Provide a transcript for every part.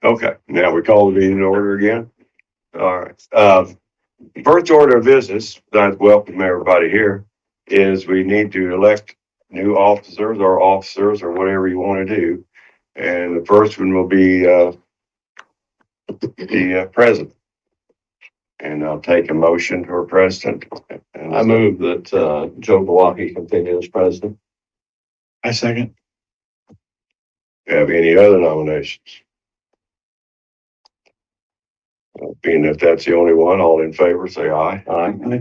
Okay, now we call the meeting in order again. All right. First order of business, that I welcome everybody here, is we need to elect new officers or whatever you want to do. And the first one will be the president. And I'll take a motion for president. And I move that Joe Milwaukee continue as president. I second. Have any other nominations? Being that that's the only one, all in favor, say aye. Aye.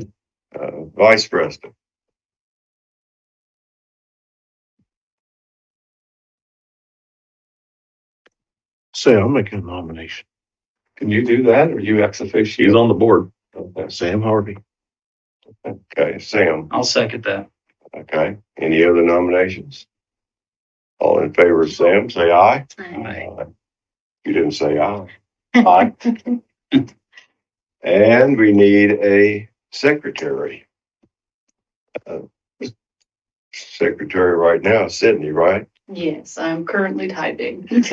Vice president. Say, I'll make a nomination. Can you do that, or are you ex officio? He's on the board. Okay. Sam Harvey. Okay, Sam. I'll second that. Okay, any other nominations? All in favor of Sam, say aye. Aye. You didn't say aye. Aye. And we need a secretary. Secretary right now is Sydney, right? Yes, I'm currently typing. I'd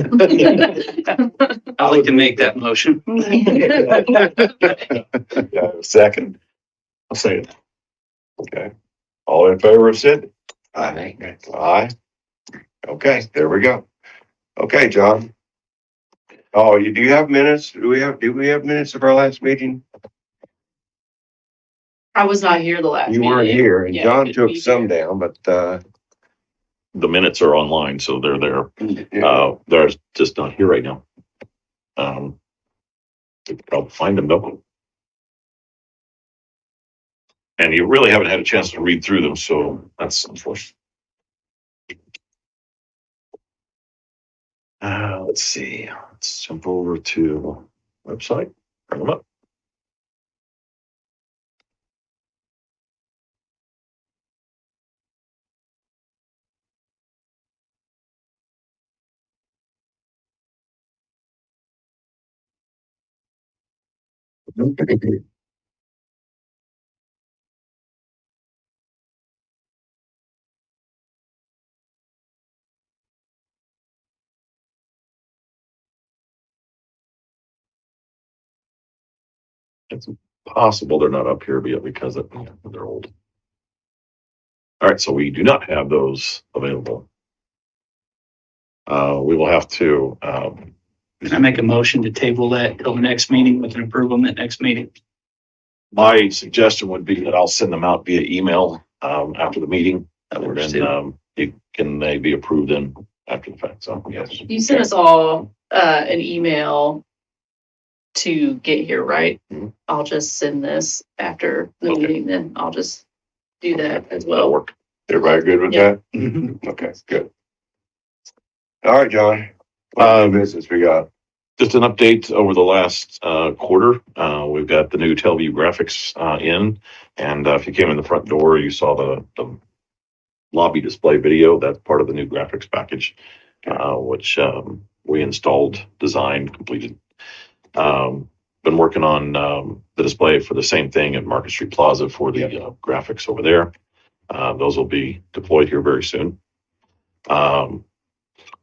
like to make that motion. Yeah, second. I'll say it. Okay. All in favor of Sydney? Aye. Aye. Okay, there we go. Okay, John. Oh, do you have minutes? Do we have minutes of our last meeting? I was not here the last You meeting. weren't here, and Yeah, John you took couldn't be some here. down, but, The minutes are online, so they're there. yeah. They're just not here right now. You could probably find them though. And you really haven't had a chance to read through them, so that's unfortunate. Let's see. Let's jump over to website. Bring them up. It's possible they're not up here because they're old. All right, so we do not have those available. We will have to, Can I make a motion to table that till the next meeting with an approval in that next meeting? my suggestion would be that I'll send them out via email, after the meeting. That And works then, too. they be approved in after the fact, so, yes. You sent us all an email to get here, right? Mhm. I'll just send this after the Okay. meeting, then I'll just do that as That'll well. work. Everybody good with Yeah. that? Okay, good. All right, John. What business we got? Just an update over the last quarter. We've got the new Teleview graphics in, and if you came in the front door, you saw the lobby display video. That's part of the new graphics package, which we installed, designed, completed. Been working on the display for the same thing at Market Street Plaza for the graphics over there. Those will be deployed here very soon.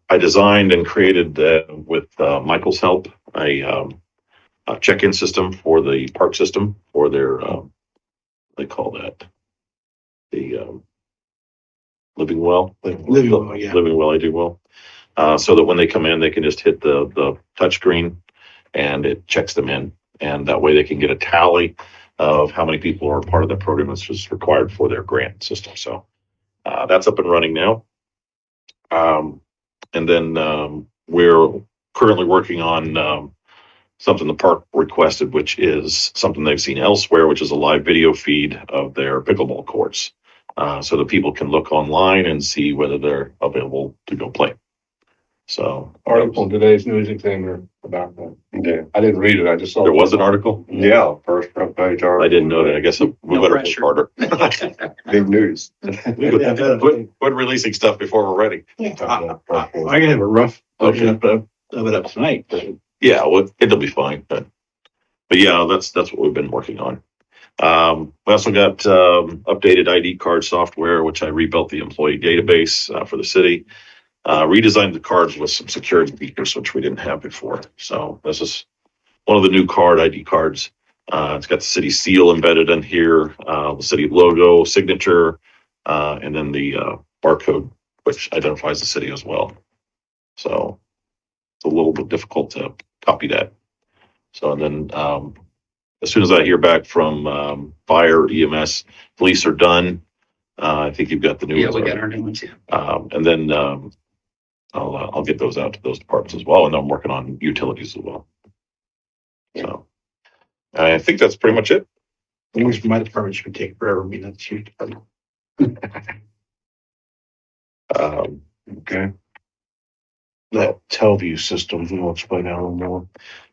I designed and created with Michael's help a check-in system for the park system for their they call that the living well. Living well, yeah. Living well, I do well. So that when they come in, they can just hit the touch screen and it checks them in, and that way they can get a tally of how many people are part of the program that's just required for their grant system. So that's up and running now. And then we're currently working on something the park requested, which is something they've seen elsewhere, which is a live video feed of their pickleball courts. So that people can look online and see whether they're available to go play. So Article in today's News Examiner about that. Yeah. I didn't read it, I just saw. there was an article. Yeah, first front page article. I didn't know that. I guess we No better work pressure. harder. Big news. Quit releasing stuff before we're ready. I can have a rough version of it up tonight, but Yeah, well, it'll be fine, but yeah, that's what we've been working on. We also got updated ID card software, which I rebuilt the employee database for the city. redesigned the cards with some security features, which we didn't have before. So this is one of the new ID cards. It's got the city seal embedded in here, the city logo, signature, and then the barcode, which identifies the city as well. So it's a little bit difficult to copy that. So and then as soon as I hear back from fire, EMS, police are done. I think you've got the new Yeah, ones we got already. our new ones, yeah. And then I'll get those out to those departments as well, and I'm working on utilities as well. So I think that's pretty much it. I wish my department should take forever, being that's your department. Okay. That Telview system, we will explain that a little more.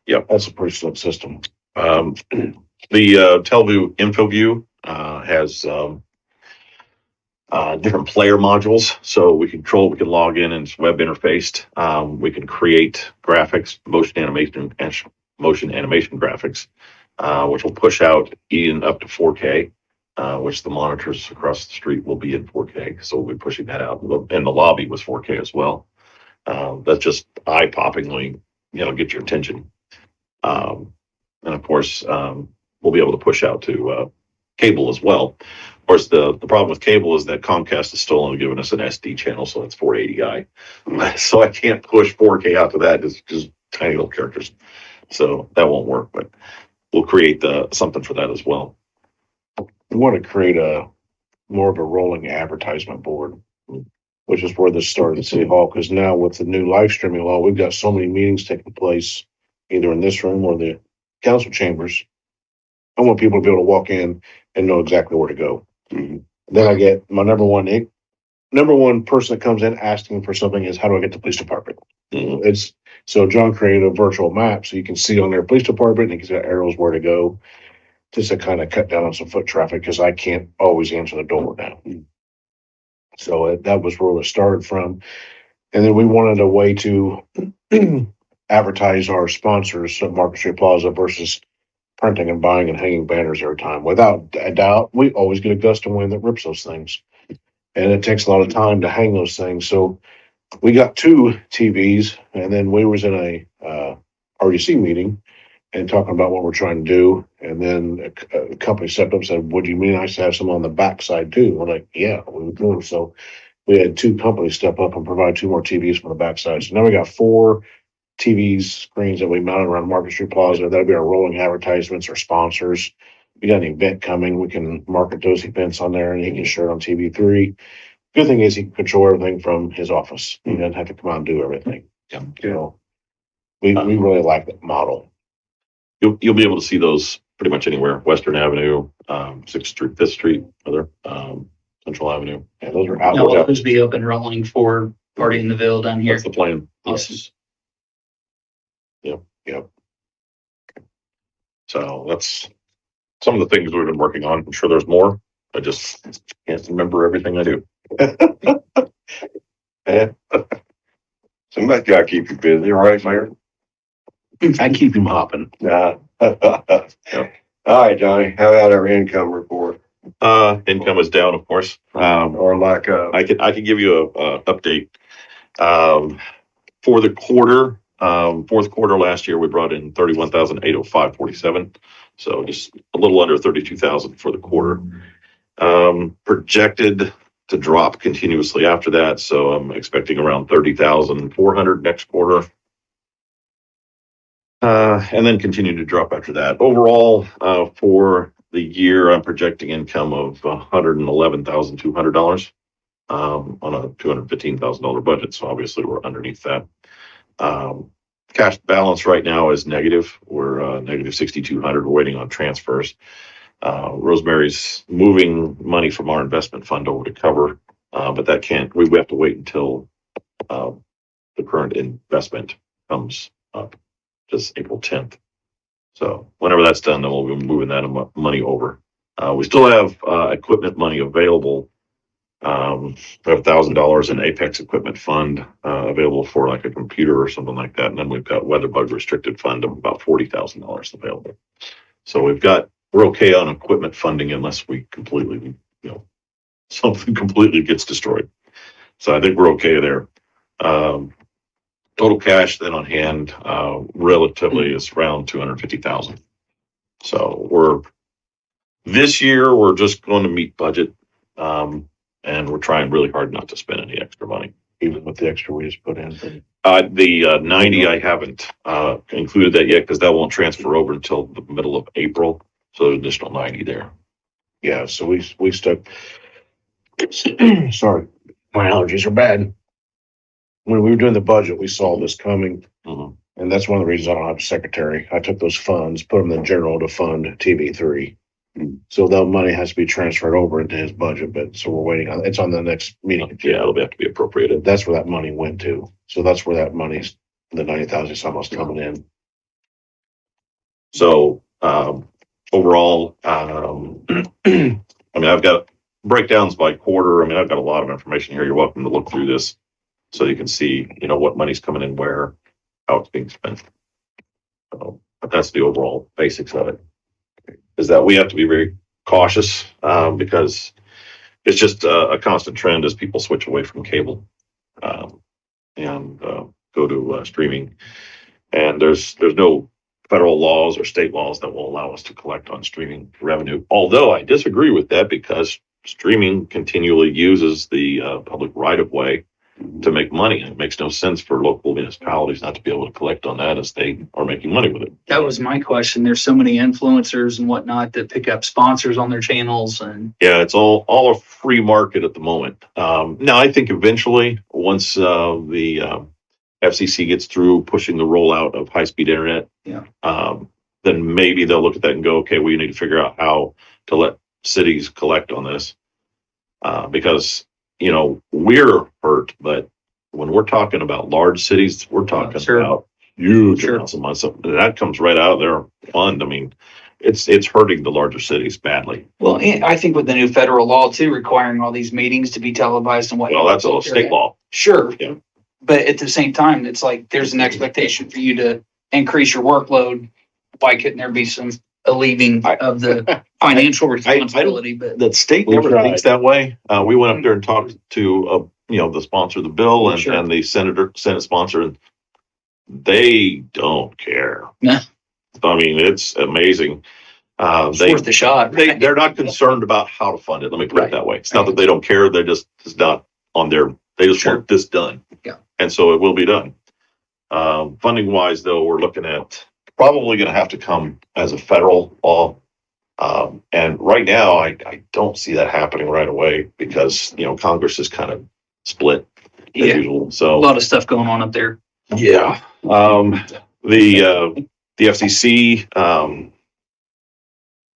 Yep. That's a pretty slick system. The Telview InfoView has different player modules, so we can log in and it's web interfaced. We can create graphics, motion animation graphics, which will push out even up to 4K, which the monitors across the street will be in 4K. So we'll be pushing that out, and the lobby was 4K as well. That's just eye-poppingly, get your attention. And of course, we'll be able to push out to cable as well. Of course, the problem with cable is that Comcast is still only giving us an SD channel, so it's 480i. So I can't push 4K out to that. It's just tiny little characters. So that won't work, but we'll create something for that as well. We want to create more of a rolling advertisement board, which is where this started at City Hall, because now with the new live streaming law, we've got so many meetings taking place either in this room or the council chambers. I want people to be able to walk in and know exactly where to go. Then I get my number one person that comes in asking for something is, how do I get to the police department? Mhm. So John created a virtual map so you can see on their police department and he's got arrows where to go, just to kind of cut down on some foot traffic, because I can't always answer the door now. So that was where it started from. And then we wanted a way to advertise our sponsors at Market Street Plaza versus printing and buying and hanging banners every time. Without a doubt, we always get a gust of wind that rips those things. And it takes a lot of time to hang those things. So we got 2 TVs, and then we was in a RDC meeting and talking about what we're trying to do. And then a company stepped up and said, "Would you mean I should have some on the backside too?" We're like, "Yeah, we would do." So we had 2 companies step up and provide 2 more TVs from the backside. So now we got 4 TV screens that we mounted around Market Street Plaza. That'll be our rolling advertisements or sponsors. We got an event coming, we can market those events on there and he can share it on TV3. Good thing is he can control everything from his office. He doesn't have to come out and do everything. Yeah. So we really like that model. You'll be able to see those pretty much anywhere. Western Avenue, 6th Street, 5th Street, Central Avenue. And those are Now, outdoor. will those be up and rolling for Party in the Ville down here? That's the plan. Awesome. Yep. So that's some of the things we've been working on. I'm sure there's more. I just can't remember everything I do. Somebody's gotta keep you busy, right, Mayor? I keep him hopping. Nah. All right, Johnny, how about our income report, Income is down, of course. or lack of? I can give you a update. For the quarter, fourth quarter last year, we brought in 31,805.47. So just a little under 32,000 for the quarter. Projected to drop continuously after that. So I'm expecting around 30,400 next quarter. And then continue to drop after that. Overall, for the year, I'm projecting income of $111,200 on a $215,000 budget. So obviously we're underneath that. Cash balance right now is negative. We're negative 6,200. We're waiting on transfers. Rosemary's moving money from our investment fund over to cover, but that can't. We have to wait until the current investment comes up, just April 10th. So whenever that's done, then we'll be moving that money over. We still have equipment money available. We have $1,000 in Apex Equipment Fund available for like a computer or something like that, and then we've got Weather Bug Restricted Fund of about $40,000 available. So we're okay on equipment funding unless we completely, something completely gets destroyed. So I think we're okay there. Total cash then on hand, relatively is around 250,000. So this year, we're just going to meet budget. And we're trying really hard not to spend any extra money. Even with the extra we just put in. The 90, I haven't, included that yet because that won't transfer over until the middle of April. So there's additional 90 there. Yeah, so we stuck. Sorry, my allergies are bad. When we were doing the budget, we saw this coming, Mhm. and that's one of the reasons I don't have a secretary. I took those funds, put them in the general to fund TV3. So that money has to be transferred over into his budget, but so we're waiting on, it's on the next meeting. Yeah, it'll have to be appropriated. That's where that money went to. So that's where that money's, the 90,000 is almost coming in. So, overall, I mean, I've got breakdowns by quarter. I mean, I've got a lot of information here. You're welcome to look through this so you can see, what money's coming in where, how it's being spent. So, but that's the overall basics of it. Is that we have to be very cautious, because it's just a constant trend as people switch away from cable, and go to streaming. And there's no federal laws or state laws that will allow us to collect on streaming revenue. Although I disagree with that because streaming continually uses the public right of way to make money. And it makes no sense for local municipalities not to be able to collect on that as they are making money with it. That was my question. There's so many influencers and whatnot that pick up sponsors on their channels and Yeah, it's all a free market at the moment. Now, I think eventually, once the FCC gets through pushing the rollout of high-speed internet, Yeah. Then maybe they'll look at that and go, okay, we need to figure out how to let cities collect on this. Because, we're hurt, but when we're talking about large cities, we're talking Sure. about huge Sure. amounts of money. So that comes right out of their fund. I mean, it's hurting the larger cities badly. well, and I think with the new federal law too, requiring all these meetings to be televised and whatnot. Well, that's a state law. Sure. Yeah. But at the same time, it's like there's an expectation for you to increase your workload. Why couldn't there be some alleviating of the financial responsibility? But The state We never tried. thinks that way. We went up there and talked to, the sponsor of the bill and, Sure. and the Senate sponsor, and they don't care. Nah. I mean, it's amazing. it's worth the shot. right? They're not concerned about how to fund it. Let me put Right. it that way. It's not that they don't care. They're just, it's not on their, they just Sure. want this done. Yeah. And so it will be done. Funding wise though, we're looking at probably going to have to come as a federal law. And right now I don't see that happening right away because, Congress is kind of split as Yeah. usual. A So. lot of stuff going on up there. Yeah. The FCC,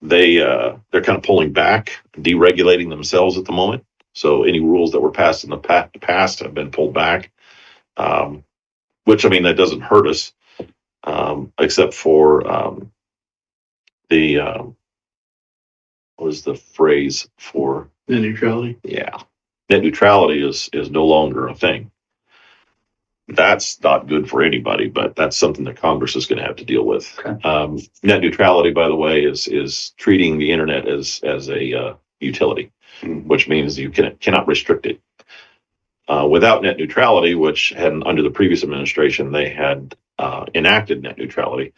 they're kind of pulling back, deregulating themselves at the moment. So any rules that were passed in the past have been pulled back, which, I mean, that doesn't hurt us, except for what is the phrase for? The neutrality. Yeah. Net neutrality is no longer a thing. That's not good for anybody, but that's something that Congress is going to have to deal with. Okay. Net neutrality, by the way, is treating the internet as a utility, which means you cannot restrict it. Without net neutrality, which had under the previous administration, they had enacted net neutrality.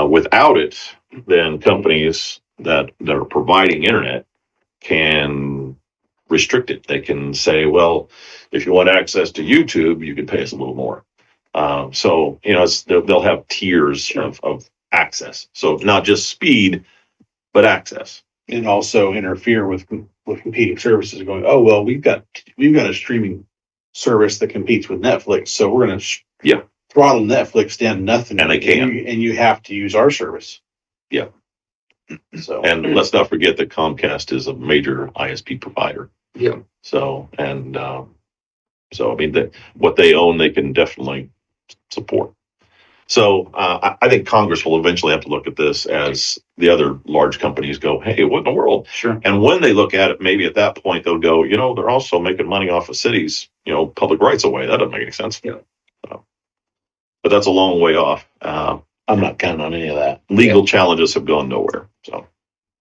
Without it, then companies that are providing internet can restrict it. They can say, well, if you want access to YouTube, you can pay us a little more. So, they'll have tiers of access. So not just speed, but access. And also interfere with competing services going, oh, well, we've got a streaming service that competes with Netflix. So we're going to Yeah. throttle Netflix down to nothing. And they can. And you have to use our service. Yeah. So. And let's not forget that Comcast is a major ISP provider. Yeah. So, and I mean, what they own, they can definitely support. So I think Congress will eventually have to look at this as the other large companies go, hey, what in the world? Sure. And when they look at it, maybe at that point they'll go, they're also making money off of cities, public rights away. That doesn't make any sense. Yeah. But that's a long way off. I'm not counting on any of that. Legal challenges have gone nowhere. So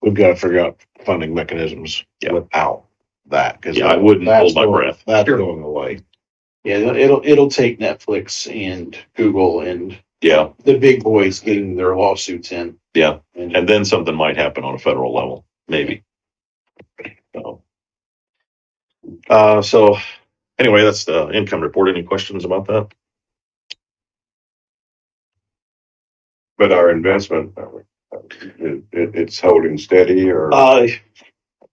We've got to figure out funding mechanisms Yeah. without that. Cause Yeah, I wouldn't that's hold my going- breath. That's Sure. going away. Yeah, it'll take Netflix and Google and Yeah, the big boys getting their lawsuits in. yeah. And And then something might happen on a federal level, maybe. So anyway, that's the income report. Any questions about that? But our investment, it's holding steady or?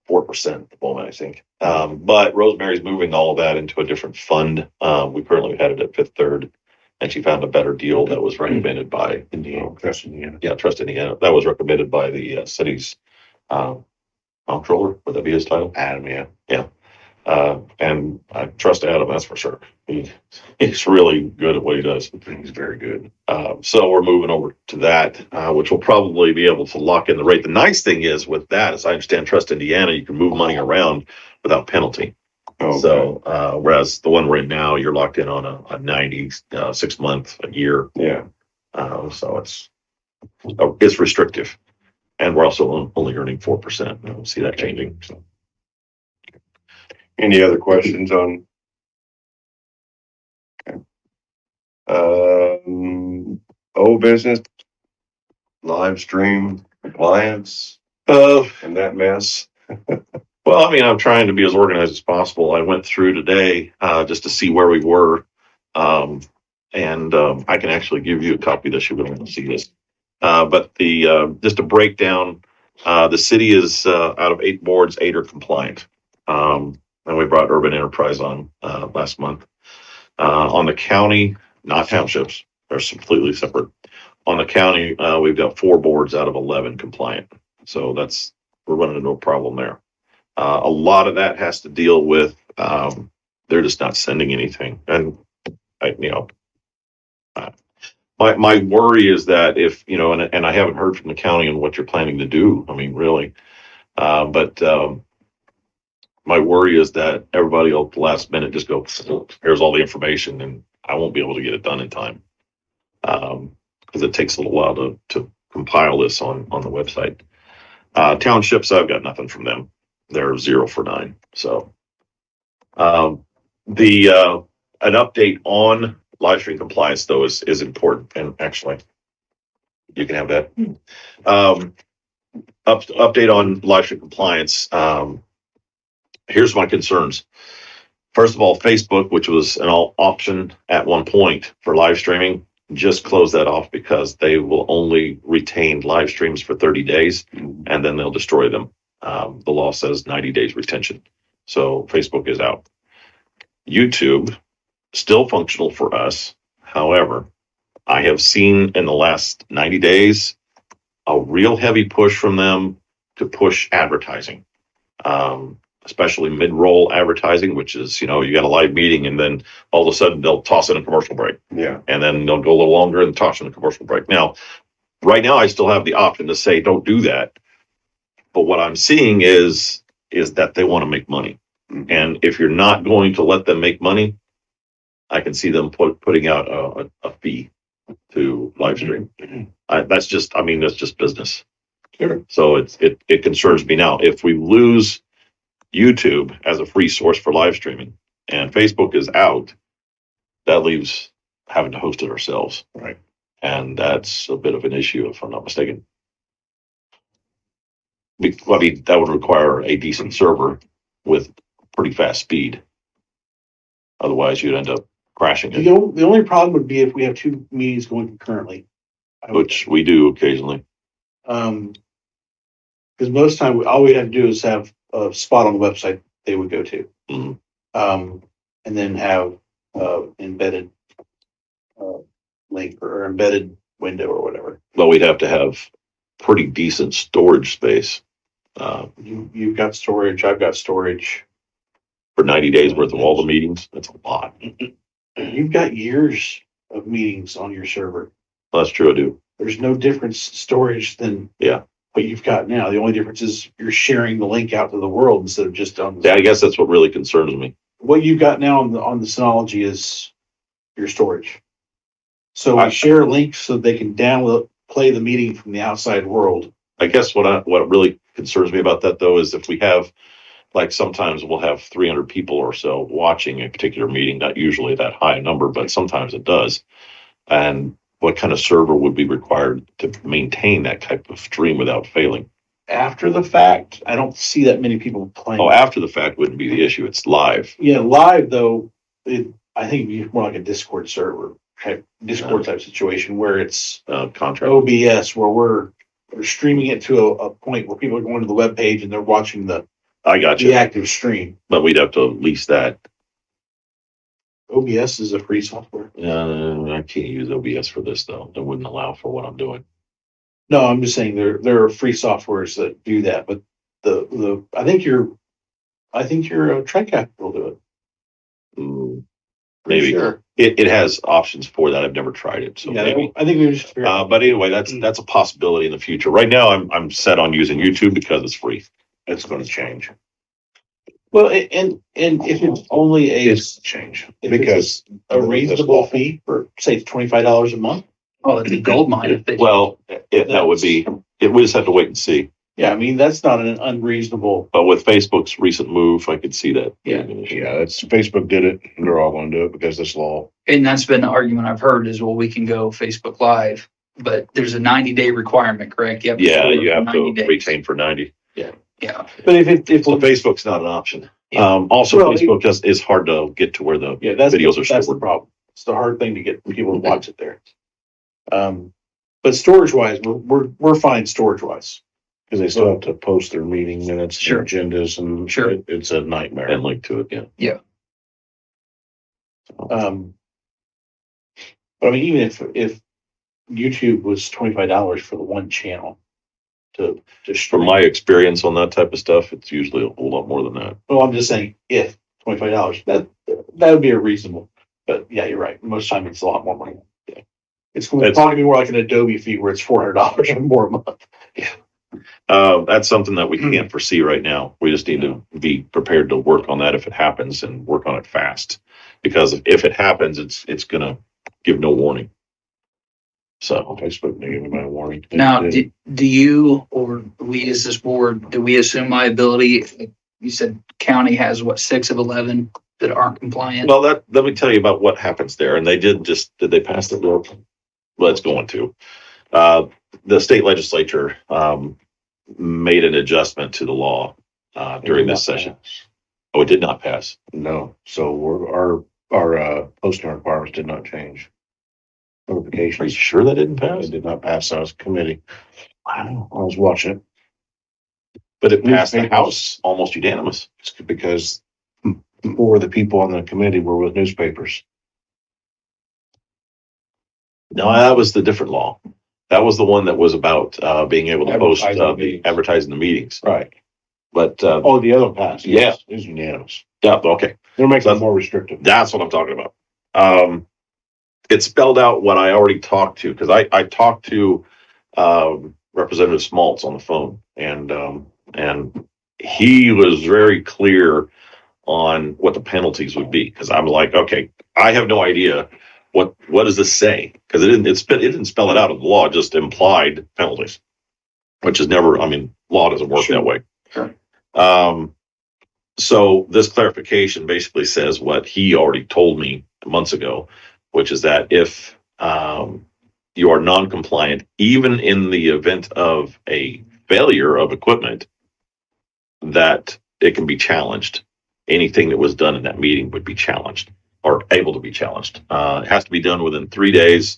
4% at the moment, I think. But Rosemary's moving all of that into a different fund. We currently had it at Fifth Third, and she found a better deal that was recommended by Indiana, Trust Indiana. Trust Indiana. That was recommended by the city's comptroller. Would that be his title? Adam, yeah. And I trust Adam, that's for sure. He's really good at what he does. He's very good. So we're moving over to that, which will probably be able to lock in the rate. The nice thing is with that, as I understand Trust Indiana, you can move money around without penalty. Okay. So, whereas the one we're in now, you're locked in on a 90, 6 month, a year. Yeah, So it's restrictive. And we're also only earning 4%. I don't see that changing. So. any other questions on? Okay. Old business, live stream compliance and that mess. Well, I mean, I'm trying to be as organized as possible. I went through today just to see where we were. I can actually give you a copy of this. You wouldn't want to see this. But just to break down, the city is out of 8 boards, 8 are compliant. And we brought Urban Enterprise on last month. On the county, not townships, they're completely separate. On the county, we've got 4 boards out of 11 compliant. So we're running into a problem there. A lot of that has to deal with they're just not sending anything. And my worry is that if, and I haven't heard from the county on what you're planning to do. I mean, really. But my worry is that everybody will at the last minute just go, here's all the information, and I won't be able to get it done in time. Because it takes a little while to compile this on the website. Townships, I've got nothing from them. They're 0 for 9. So an update on live stream compliance though is important, and actually you can have that. Update on live stream compliance. Here's my concerns. First of all, Facebook, which was an option at one point for live streaming, just closed that off because they will only retain live streams for 30 days and then they'll destroy them. The law says 90 days retention. So Facebook is out. YouTube, still functional for us. However, I have seen in the last 90 days a real heavy push from them to push advertising, especially mid-roll advertising, which is, you got a live meeting and then all of a sudden they'll toss in a commercial break. Yeah. And then they'll go a little longer and toss in a commercial break. Now, right now, I still have the option to say, don't do that. But what I'm seeing is that they want to make money. And if you're not going to let them make money, I can see them putting out a fee to live stream. That's just business. Sure. So it concerns me now. If we lose YouTube as a free source for live streaming and Facebook is out, that leaves having to host it ourselves. Right. And that's a bit of an issue if I'm not mistaken. I mean, that would require a decent server with pretty fast speed. Otherwise, you'd end up crashing it, the only problem would be if we have 2 meetings going concurrently. which we do occasionally. Because most time, all we have to do is have a spot on the website they would go to. Mhm. And then have embedded link or embedded window or whatever. But we'd have to have pretty decent storage space You've got storage, I've got storage. for 90 days worth of all the meetings. That's a lot. You've got years of meetings on your server. That's true, I do. There's no difference storage than Yeah. what you've got now. The only difference is you're sharing the link out to the world instead of just on Yeah, I guess that's what really concerns me. what you've got now on the Synology is your storage. So I- we share links so they can play the meeting from the outside world. I guess what really concerns me about that though is if we have like sometimes we'll have 300 people or so watching a particular meeting, not usually that high a number, but sometimes it does. And what kind of server would be required to maintain that type of stream without failing? After the fact, I don't see that many people playing. Oh, after the fact wouldn't be the issue. It's live. Yeah, live though, I think it'd be more like a Discord server, Discord type situation where it's Contract. OBS, where we're streaming it to a point where people are going to the web page and they're watching the I got you. active stream. But we'd have to lease that. OBS is a free software. I can't use OBS for this though. It wouldn't allow for what I'm doing. No, I'm just saying there are free softwares that do that, but I think your TriCap will do it. Maybe Sure. it has options for that. I've never tried it, so Yeah, maybe. I think we just figure out. But anyway, that's a possibility in the future. Right now, I'm set on using YouTube because it's free. It's going to change. Well, and if it's only It's change if because it's a reasonable fee for say it's $25 a month. Oh, it's a gold mine. If they- Well, that would be. We just have to wait and see. Yeah, I mean that's not an unreasonable. But with Facebook's recent move, I could see that. Yeah. being an issue. yeah, it's Facebook did it. And they're all going to do it because this law. And that's been the argument I've heard is, well, we can go Facebook Live, but there's a 90-day requirement, correct? Yeah, you have to 90 days. retain for 90. Yeah. But if So Facebook's not an option. Yeah. Also, Well, Facebook is hard to get to where the yeah, that's videos are that's the stored. problem. It's the hard thing to get people to watch it there. But storage wise, we're fine storage wise. Because they still have to post their meeting minutes, Sure. and agendas, and Sure. it's a nightmare. and link to it. Yeah. But I mean, even if YouTube was $25 for the one channel to From stream. my experience on that type of stuff, it's usually a whole lot more than that. Well, I'm just saying, if $25, that would be a reasonable. But yeah, you're right. Most time it's a lot more money. Yeah. It's probably more like an Adobe fee where it's $400 or more a month. That's something that we can't foresee right now. We just need to be prepared to work on that if it happens and work on it fast. Because if it happens, it's gonna give no warning. So, Facebook didn't give anybody a warning. Now, They did. do you, or we as this board, do we assume liability? You said county has what, 6 of 11 that aren't compliant? well, let me tell you about what happens there. And did they pass the bill? Well, it's going to. The state legislature, made an adjustment to the law, during this session. Oh, it did not pass. No, so our posting requirements did not change. Are you Notifications, sure that didn't pass? it did not pass. I was committee. I was watching it. But it passed the Newspapers. House almost unanimous. It's because 4 of the people on the committee were with newspapers. No, that was the different law. That was the one that was about being able to post Advertising meetings. advertising the meetings. Right. But Oh, the other passed. Yeah. Yes, it was unanimous. yeah, okay, They're making So- it more restrictive. that's what I'm talking about. It spelled out what I already talked to because I talked to Representative Smaltz on the phone and he was very clear on what the penalties would be because I'm like, okay, I have no idea. What does this say? Because it didn't spell it out in the law, it just implied penalties, which is never, I mean, law doesn't work that way. Sure. So this clarification basically says what he already told me months ago, which is that if you are non-compliant, even in the event of a failure of equipment, that it can be challenged. Anything that was done in that meeting would be challenged or able to be challenged. It has to be done within 3 days.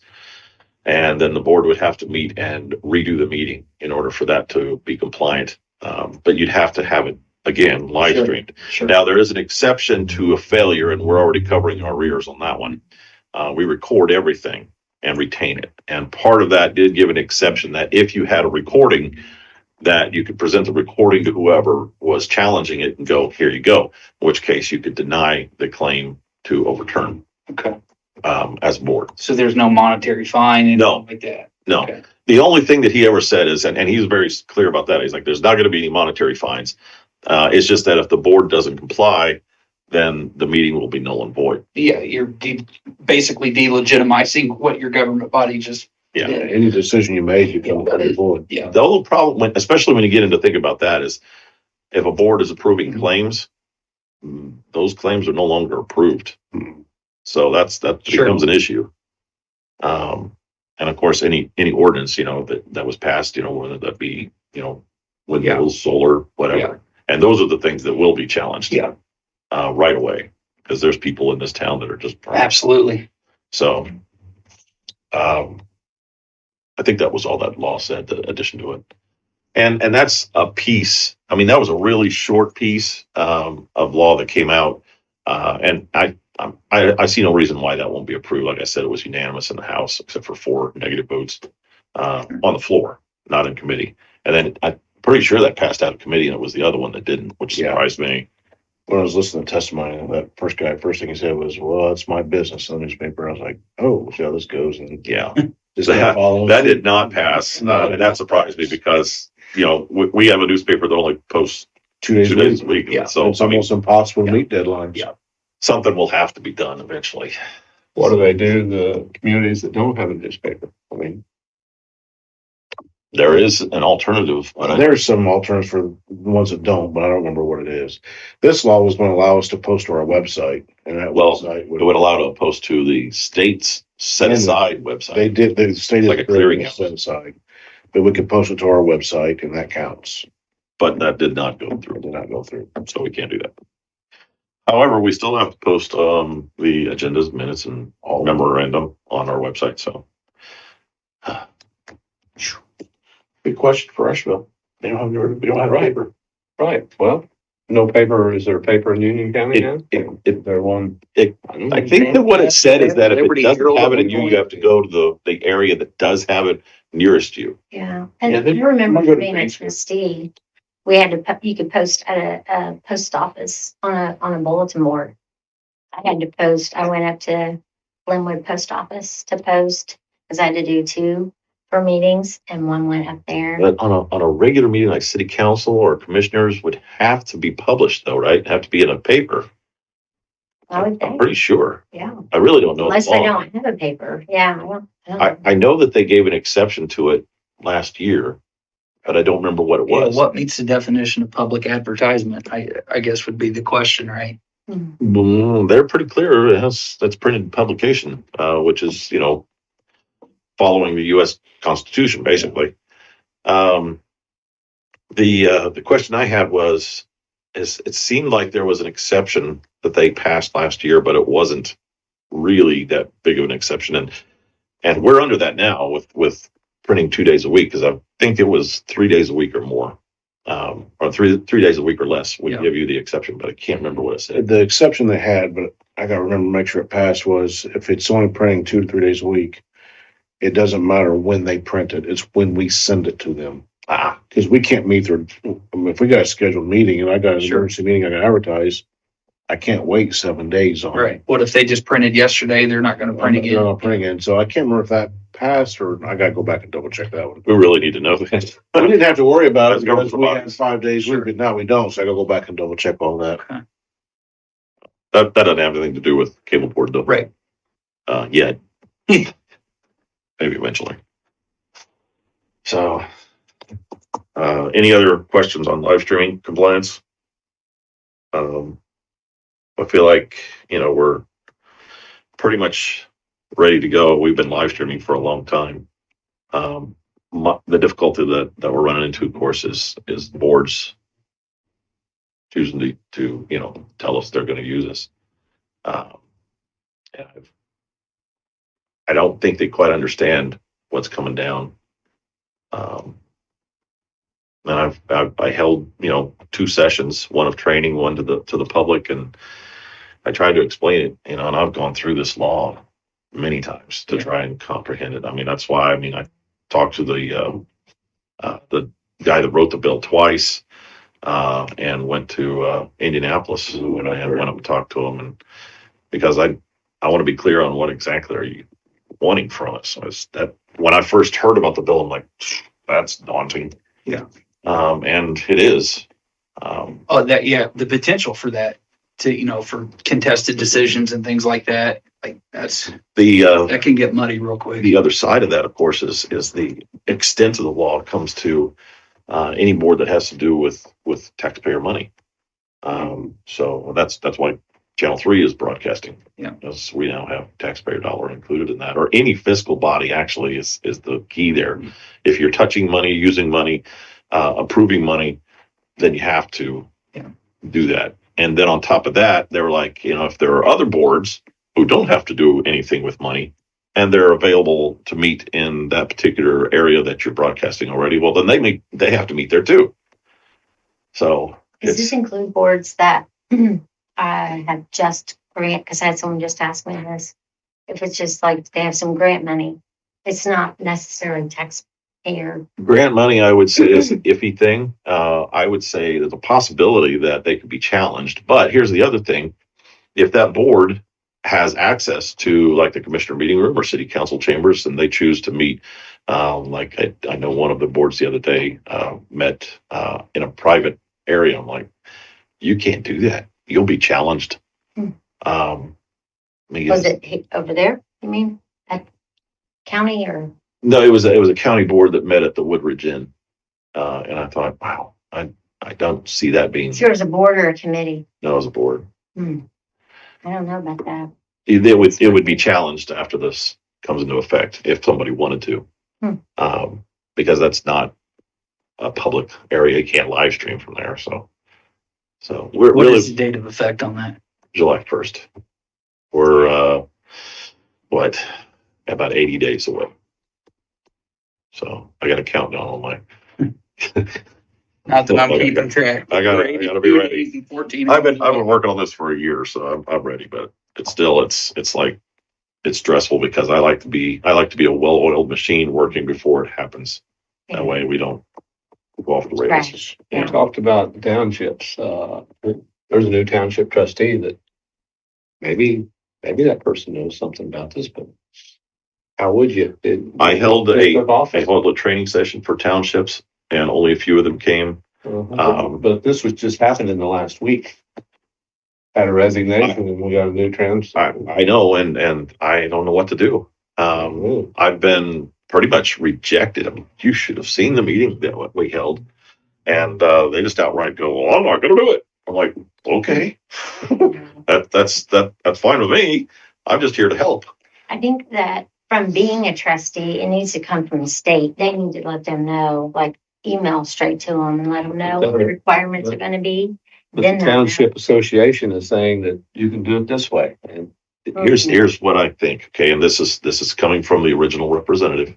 And then the board would have to meet and redo the meeting in order for that to be compliant. But you'd have to have it, again, live Sure. streamed. Sure. Now, there is an exception to a failure, and we're already covering our rears on that one. We record everything and retain it. And part of that did give an exception that if you had a recording, that you could present the recording to whoever was challenging it and go, here you go. In which case you could deny the claim to overturn Okay. as a board. So there's no monetary fine and No. like that? No, Okay. the only thing that he ever said is, and he's very clear about that. He's like, there's not going to be any monetary fines. It's just that if the board doesn't comply, then the meeting will be null and void. Yeah, you're basically delegitimizing what your government body just Yeah. did. Any decision you made, you come to the board. Yeah. The only problem, especially when you get into think about that, is if a board is approving claims, those claims are no longer approved. So that Sure. becomes an issue. And of course, any ordinance, that was passed, whether that be, windmills, solar, whatever. Yeah. And those are the things that will be challenged. Yeah. Right away, because there's people in this town that are just. Absolutely. So, I think that was all that law said, the addition to it. And that's a piece. I mean, that was a really short piece, of law that came out. And I see no reason why that won't be approved. Like I said, it was unanimous in the House, except for 4 negative votes, on the floor, not in committee. And then I'm pretty sure that passed out of committee, and it was the other one that didn't, which Yeah. surprised me. When I was listening to testimony, that first thing he said was, well, it's my business in the newspaper. I was like, oh, we'll see how this goes. And Yeah. just kept following. That did not pass, No. and that surprised me because, we have a newspaper that only posts 2 days 2 a days a week. week. Yeah. So, It's almost impossible to Yeah. meet deadlines. Yeah. Something will have to be done eventually. What do they do in the communities that don't have a newspaper? I mean, There is an alternative. There's some alternatives for the ones that don't, but I don't remember what it is. This law was going to allow us to post to our website, and that Well, website It would allow to post to the state's set aside they website. did, the state Like a is creating a clearinghouse. set aside, but we could post it to our website and that counts. But that did not go It through, did not go through. so we can't do that. However, we still have to post, the agendas, minutes, and All memorandum on our website, so. Good question for Rushville. We don't have a paper. right, well, no paper, is there a paper in Union County now? It, There one? I think that what it said is that if it Liberty doesn't Herald have it in at you, one you have to go to the area that does have it nearest you. Yeah, Yeah, and I they- remember I'm gonna being a agree. trustee, we had to, you could post at a post office on a bulletin board. I had to post, I went up to Glenwood Post Office to post, because I had to do 2 for meetings, and 1 went up there. But on a regular meeting, like city council or commissioners would have to be published though, right? Have to be in a paper. I would I'm think, pretty sure. yeah, I really don't know. the unless they law. don't have a paper, yeah, I don't I know. know that they gave an exception to it last year, but I don't remember what it Well, was. what meets the definition of public advertisement? I guess would be the question, right? They're pretty clear. That's printed publication, which is, following the US Constitution, basically. The question I had is it seemed like there was an exception that they passed last year, but it wasn't really that big of an exception. And we're under that now with printing 2 days a week, because I think it was 3 days a week or more. Or three days a week or less would Yeah. give you the exception, but I can't remember what it said. The exception they had, but I gotta remember, to make sure it passed, was if it's only printing 2 to 3 days a week, it doesn't matter when they print it, it's when we send it to them. Cause we can't meet their, if we got a scheduled meeting and I got an Sure. emergency meeting I gotta advertise, I can't wait 7 days on it. Right. What if they just printed yesterday? They're not going to print They're again. not printing it, so I can't remember if that passed or I gotta go back and double check that one. We really need to know that. We didn't have to worry about That's it because government we had provided. 5 days, Sure. but now we don't, so I gotta go back and double check all that. That doesn't have anything to do with cable board though. Right. Yet. Maybe eventually. So, any other questions on live streaming compliance? I feel like, we're pretty much ready to go. We've been live streaming for a long time. The difficulty that we're running into, of course, is boards choosing to tell us they're going to use us. And I don't think they quite understand what's coming down. And I held 2 sessions, one of training, one to the public, and I tried to explain it, and I've gone through this law many times to try and comprehend it. I mean, that's why, I talked to the guy that wrote the bill twice, and went to Indianapolis when I went up and talked to him, and because I want to be clear on what exactly are you wanting from us. When I first heard about the bill, I'm like, that's daunting. Yeah. And it is. Oh, the potential for that for contested decisions and things like that. Like that can get muddy real quick. The other side of that, of course, is the extent of the law comes to any board that has to do with taxpayer money. So that's why Channel 3 is broadcasting. Yeah. Because we now have taxpayer dollar included in that, or any fiscal body actually is the key there. If you're touching money, using money, approving money, then you have to Yeah. do that. And then on top of that, they were like, if there are other boards who don't have to do anything with money and they're available to meet in that particular area that you're broadcasting already, well, then they have to meet there too. So Does this include boards that have just grant, because I had someone just ask me this. If it's just like they have some grant money, it's not necessarily taxpayer. grant money, I would say, is an iffy thing. I would say there's a possibility that they could be challenged. But here's the other thing. If that board has access to like the commissioner meeting room or city council chambers and they choose to meet, like I know one of the boards the other day met in a private area. I'm like, you can't do that. You'll be challenged. Hmm. I mean, Was it over there? You mean at county or? no, it was a county board that met at the Woodridge Inn. And I thought, wow, I don't see that being, Sure, as a board or a committee? no, as a board. Hmm. I don't know about that. It would be challenged after this comes into effect if somebody wanted to. Hmm. Because that's not a public area. You can't live stream from there. So we're What really is the date of effect on that? July 1st. We're, about 80 days away. So I got a countdown on my, Not that I'm Okay. keeping track. I gotta be ready. 14. I've been working on this for a year, so I'm ready, but it's like, it's stressful because I like to be a well-oiled machine working before it happens. Yeah. That way we don't go off the rails. Crash. We Yeah. talked about townships. There's a new township trustee that maybe that person knows something about this, but how would you? I held They a, took office. I held a training session for townships and only a few of them came. But this was just happened in the last week. Had a resignation and we got a new I know, and I don't know what to do. I've been pretty much rejected. I mean, you should have seen the meeting that we held. And they just outright go, well, I'm not gonna do it. I'm like, okay, that's fine with me. I'm just here to help. I think that from being a trustee, it needs to come from the state. They need to let them know, like email straight to them and let them know what the requirements are gonna be. But Then the they'll know. township association is saying that you can do it this way. And Here's what I think, okay, and this is coming from the original representative.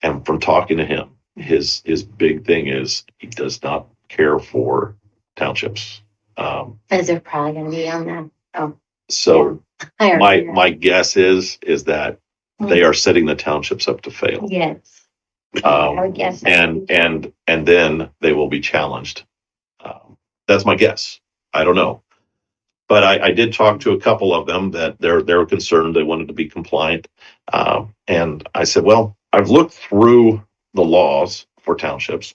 And from talking to him, his big thing is he does not care for townships. As they're probably gonna be on that. So I already know. my guess is that they are setting the townships up to fail. Yes. I would Um, guess. so. and then they will be challenged. That's my guess. I don't know. But I did talk to a couple of them that they're concerned. They wanted to be compliant. And I said, well, I've looked through the laws for townships.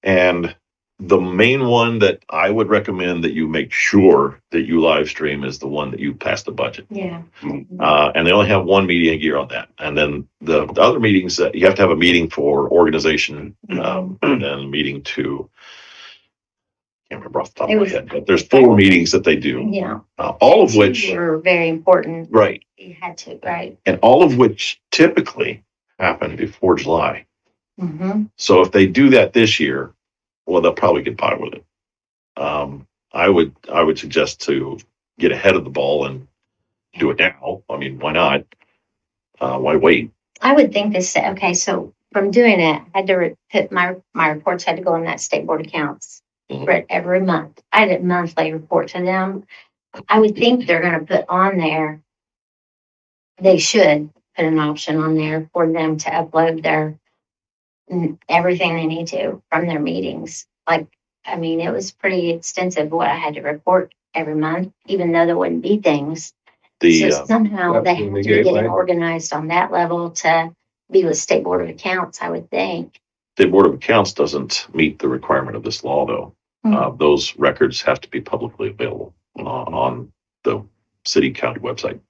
And the main one that I would recommend that you make sure that you live stream is the one that you pass the budget. Yeah. And they only have one meeting a year on that. And then the other meetings that you have to have a meeting for organization, and then a meeting to, can't remember off the top of my head, but there's 4 meetings that they do, Yeah. all of which, Were very important. right. You had to, right? And all of which typically happen before July. Mm-hmm. So if they do that this year, well, they'll probably get by with it. I would suggest to get ahead of the ball and do it now. I mean, why not? Why wait? I would think this, okay, so from doing it, I had to put my reports had to go in that state board accounts Mhm. for every month. I did a monthly report to them. I would think they're gonna put on there, they should put an option on there for them to upload their everything they need to from their meetings. Like, I mean, it was pretty extensive what I had to report every month, even though there wouldn't be things. The, So somehow they have to be gateway. getting organized on that level to be with State Board of Accounts, I would think. the Board of Accounts doesn't meet the requirement of this law, though. Those records have to be publicly available on the city county website.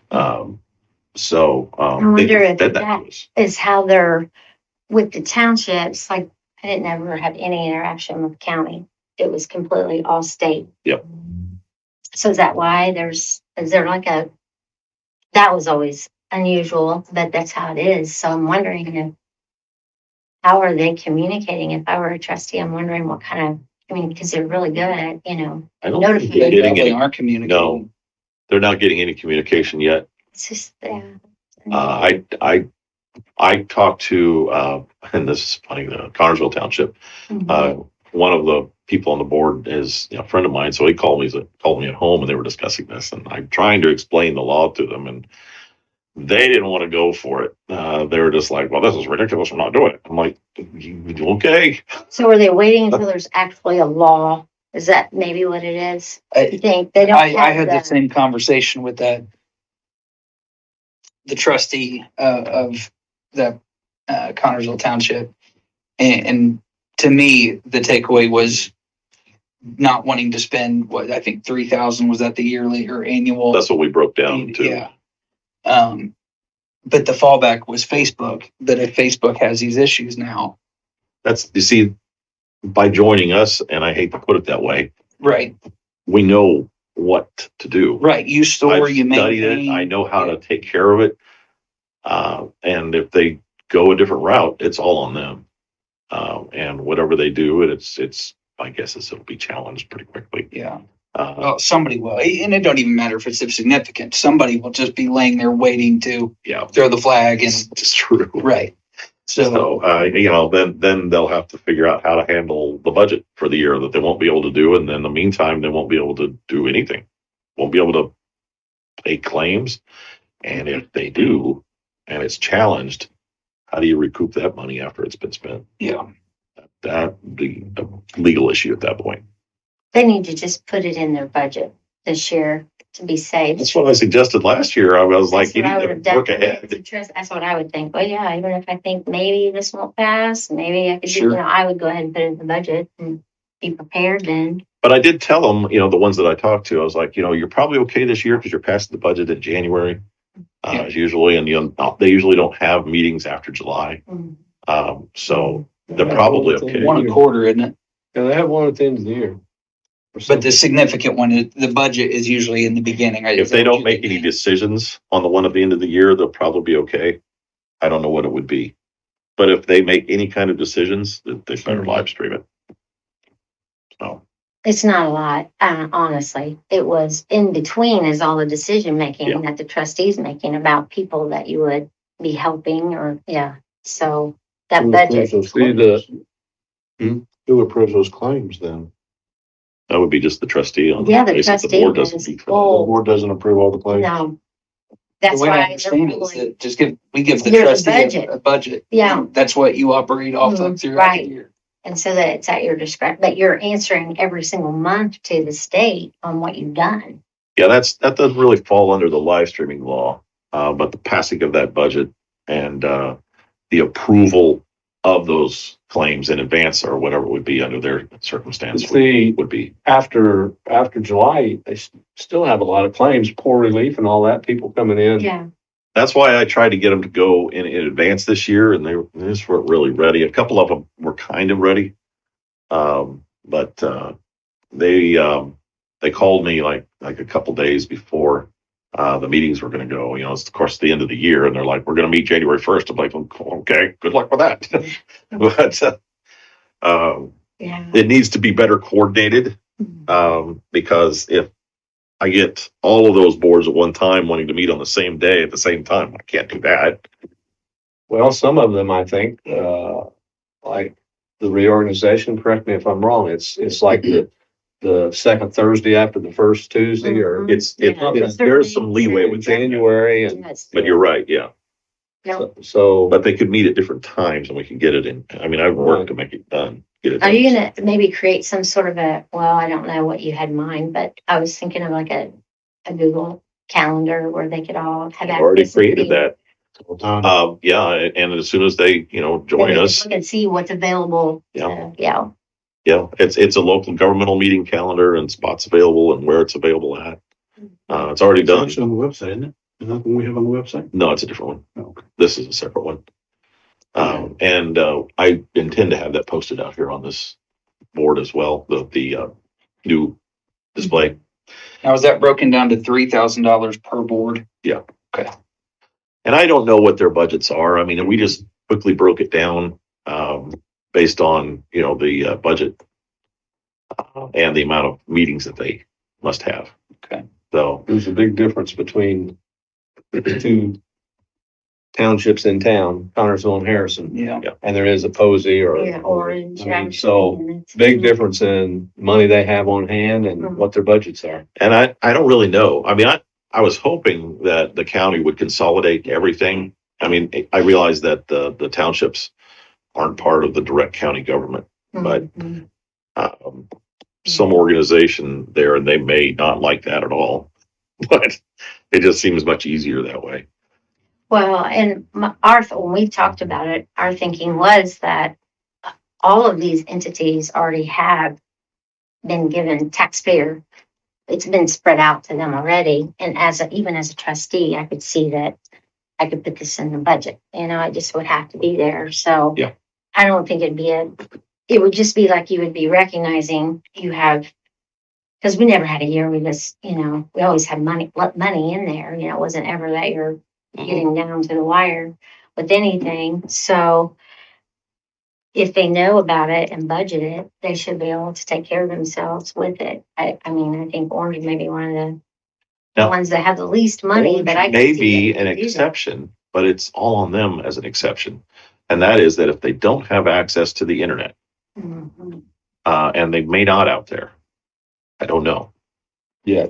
I wonder they if fed that to us. is how they're with the townships, like, I didn't ever have any interaction with the county. It was completely all state. Yep. So is that why is there like that was always unusual, but that's how it is. So I'm wondering how are they communicating? If I were a trustee, I'm wondering what kind of, because they're really good at, I don't think notifying. they're They getting definitely any, are communicating. they're not getting any communication yet. It's just, yeah. I talked to, and this is funny, the Connersville Township, Mhm. one of the people on the board is a friend of mine. So he called me at home and they were discussing this and I'm trying to explain the law to them and they didn't want to go for it. They were just like, well, this is ridiculous. I'm not doing it. I'm like, okay. So are they waiting until there's actually a law? Is that maybe what it is? You think they don't I have had the same conversation with the trustee of the Connersville Township. And to me, the takeaway was not wanting to spend what I think 3,000 was that the yearly or annual. That's what we broke down to. Yeah. But the fallback was Facebook, that if Facebook has these issues now. That's, you see, by joining us, and I hate to put it that way, Right, we know what to do. right. You store, I've you studied it. maintain. I know how to take care of it. And if they go a different route, it's all on them. And whatever they do, I guess it'll be challenged pretty quickly. Yeah. Uh, Well, somebody will, and it don't even matter if it's insignificant. Somebody will just be laying there waiting to yeah, throw the flag and, it's true. right. So, Then they'll have to figure out how to handle the budget for the year that they won't be able to do. And then in the meantime, they won't be able to do anything. Won't be able to pay claims. And if they do, and it's challenged, how do you recoup that money after it's been spent? yeah, That'd be a legal issue at that point. They need to just put it in their budget this year to be safe. That's what I suggested last year. I was like, That's you what I would need have to work done. ahead. That's what I would think. Well, yeah, even if I think maybe this won't pass, maybe I could, Sure. I would go ahead and put it in the budget and be prepared then. But I did tell them, the ones that I talked to, I was like, you're probably okay this year because you're passing the budget in January, Yeah. as usually, and they usually don't have meetings after July. Mm. So they're probably okay. one a quarter, isn't it? Yeah, they have one at the end of the year. But the significant one is the budget is usually in the beginning. Right? If Is that they what don't you're make any thinking? decisions on the one at the end of the year, they'll probably be okay. I don't know what it would be. But if they make any kind of decisions, they better live stream it. So, It's not a lot, honestly. It was in between is all the decision making Yeah. that the trustees making about people that you would be helping or, yeah. So that Who budget. approves those See claims? Hmm? Who approves those claims then? that would be just the trustee on. Yeah, the basis. trustee board doesn't is speak for The full. board doesn't approve all the claims? No. That's The way I why they're understand it is really, that we give the There's a trustee budget. a budget. Yeah. That's what you operate off of Mhm, throughout right. the year. and so that it's at your discretion, but you're answering every single month to the state on what you've done. Yeah, that doesn't really fall under the live streaming law, but the passing of that budget and the approval of those claims in advance or whatever would be under their circumstance See, would be. after July, they still have a lot of claims, poor relief and all that, people coming in. Yeah. That's why I tried to get them to go in advance this year, and they just weren't really ready. A couple of them were kind of ready, but they called me like a couple days before the meetings were going to go. It's of course the end of the year, and they're like, "We're going to meet January 1st." I'm like, "Okay, good luck with that." But Yeah. it needs to be better coordinated because if I get all of those boards at one time wanting to meet on the same day at the same time, I can't do that. Well, some of them, I think, like the reorganization, correct me if I'm wrong, it's like the second Thursday after the first Tuesday or Mhm. It's Yeah. there's some leeway with that, January and Yes. but you're right, yeah. No. so. But they could meet at different times and we can get it in. I mean, I've worked to make it done. Get it Are done. you gonna maybe create some sort of I don't know what you had in mind, but I was thinking of like a Google calendar where they could all have. I've already access to created the- that. All time. Yeah, and as soon as they, where join they can us, look and see what's available. Yeah. Yeah. yeah, it's a local governmental meeting calendar and spots available and where it's available at. It's already It's done. actually on the website, isn't it? Is that the one we have on the website? No, it's a different one. Oh, okay. This is a separate one. And I intend to have that posted out here on this board as well, the new display. Now, is that broken down to $3,000 per board? And I don't know what their budgets are. I mean, we just quickly broke it down based on, the budget and the amount of meetings that they must have. Okay. So, There's a big difference between the two townships in town, Connersville and Harrison, Yeah. and there is a Posey or. Yeah, Orange. I mean, actually, so and it's- big difference in money they have on hand and what their budgets are. and I don't really know. I mean, I was hoping that the county would consolidate everything. I mean, I realize that the townships aren't part of the direct county government, but Mhm. some organization there, and they may not like that at all, but it just seems much easier that way. Well, and when we talked about it, our thinking was that all of these entities already have been given taxpayer. It's been spread out to them already. And even as a trustee, I could see that I could put this in the budget, it just would have to be there. So Yeah. I don't think it would just be like you would be recognizing you have, because we never had a year we just, we always had money in there, it wasn't ever that you're getting down to the wire with anything. So if they know about it and budget it, they should be able to take care of themselves with it. I mean, I think Orange may be one of the Now, ones that have the least money, but I. may can see be that an they do that. exception, but it's all on them as an exception. And that is that if they don't have access to the internet, Mhm. and they may not out there, I don't know. Yeah.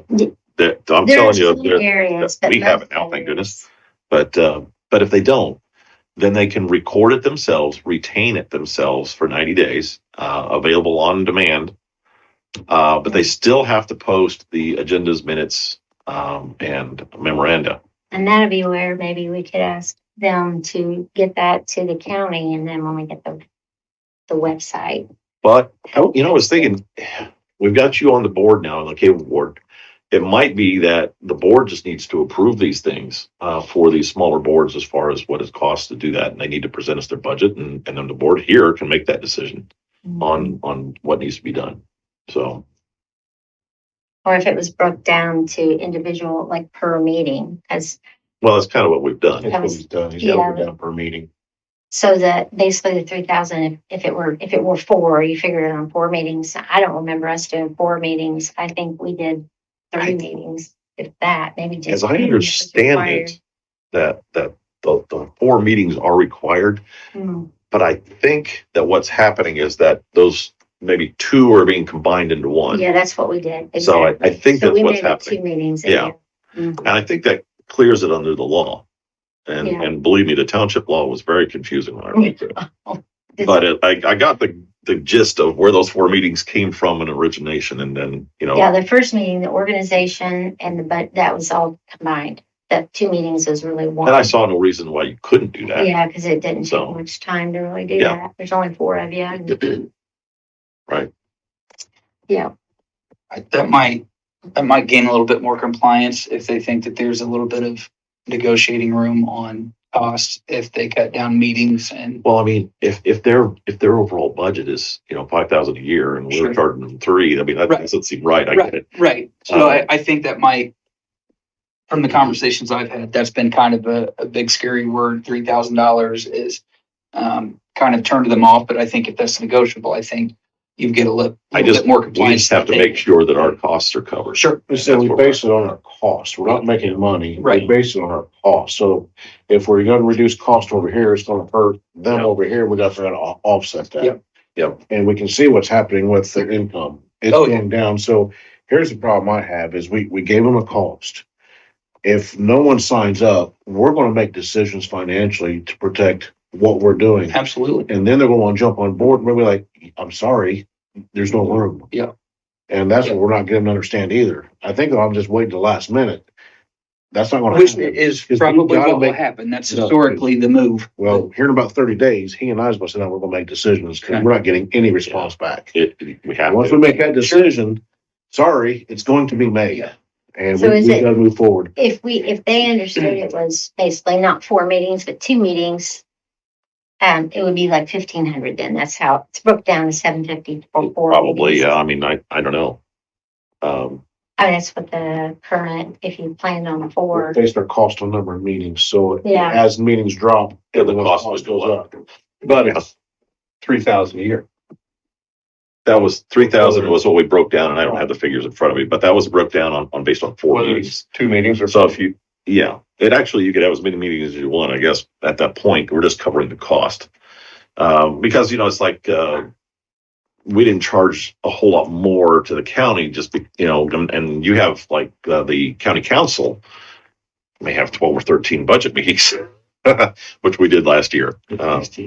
That I'm There are telling you, some there- areas, but we have it most now, thank areas- goodness. But if they don't, then they can record it themselves, retain it themselves for 90 days, available on demand. But they still have to post the agendas, minutes, and memoranda. And that'd be where maybe we could ask them to get that to the county, and then when we get the website. But, I was thinking, we've got you on the board now, on the cable board. It might be that the board just needs to approve these things for these smaller boards as far as what it costs to do that. And they need to present us their budget, and then the board here can make that decision on what needs to be done. So, Or if it was broke down to individual, like per meeting, as well, that's kind of what we've done. That's what he's done. He's Yeah. broken down per meeting. so that basically the 3,000, if it were 4, you figured it on 4 meetings. I don't remember us doing 4 meetings. I think we did 3 meetings, if that, maybe just. As I 3 if it's understand required. it, that the 4 meetings are required, Hmm. but I think that what's happening is that those maybe 2 are being combined into one. Yeah, that's what we did. So I exactly. think So that's we what's made it 2 happening. meetings. a Yeah. year. Mhm. And I think that clears it under the law. And, Yeah. and believe me, the township law was very confusing when I read it. This- But I got the gist of where those 4 meetings came from in origination, and then, Yeah, the first meeting, the organization but that was all combined. The 2 meetings was really one. and I saw no reason why you couldn't do that. Yeah, because it didn't So- take much time to really do Yeah. that. There's only 4 of you. and- Right. Yeah, That might gain a little bit more compliance if they think that there's a little bit of negotiating room on costs, if they cut down meetings and. Well, I mean, if their overall budget is, 5,000 a year and we're Sure. charging them 3, I mean, that Right. doesn't seem right. I get it. Right. So Uh, I think that might, from the conversations I've had, that's been kind of a big scary word. $3,000 is kind of turned them off. But I think if that's negotiable, I think you get a little bit more We compliance. just have to make sure that our costs are covered. Sure. So we That's what base it on our cost. We're not making money. We Right. base it on our cost. So if we're gonna reduce cost over here, it's gonna hurt them Yeah. over here. We gotta offset that. Yep. Yep. And we can see what's happening with their income. It's Oh, yeah. going down. So here's the problem I have is we gave them a cost. If no one signs up, we're gonna make decisions financially to protect what we're doing. Absolutely. And then they're gonna wanna jump on board and we'll be like, I'm sorry, there's no room. Yeah. And that's what Yeah. we're not getting to understand either. I think I'm just waiting till the last minute. That's not gonna Which happen. is 'Cause we probably gotta what will make- happen. That's No. historically the move. Well, here in about 30 days, he and I is gonna sit down, we're gonna make decisions, because Okay. we're not getting any response back. We have Once to. we make that decision, sorry, it's going to be made. Yeah. And So we is it- gotta move forward. if they understood it was basically not 4 meetings, but 2 meetings, it would be like 1,500 then. That's how it's broke down to 750 for 4 Probably, meetings. yeah. I mean, I don't know. I mean, that's what the current, if you planned on 4. Based their cost on number of meetings, so Yeah. as meetings drop, Yeah, the everyone's cost would go up. But it's 3,000 a year. That was 3,000 was what we broke down, and I don't have the figures in front of me, but that was broke down on based on 4 Whether meetings. it's 2 meetings or So if you, yeah, it actually, you could have as many meetings as you want, I guess, at that point, we're just covering the cost. Because, it's like, we didn't charge a whole lot more to the county, just, and you have like, the county council may have 12 or 13 budget meetings, which we did last year. There's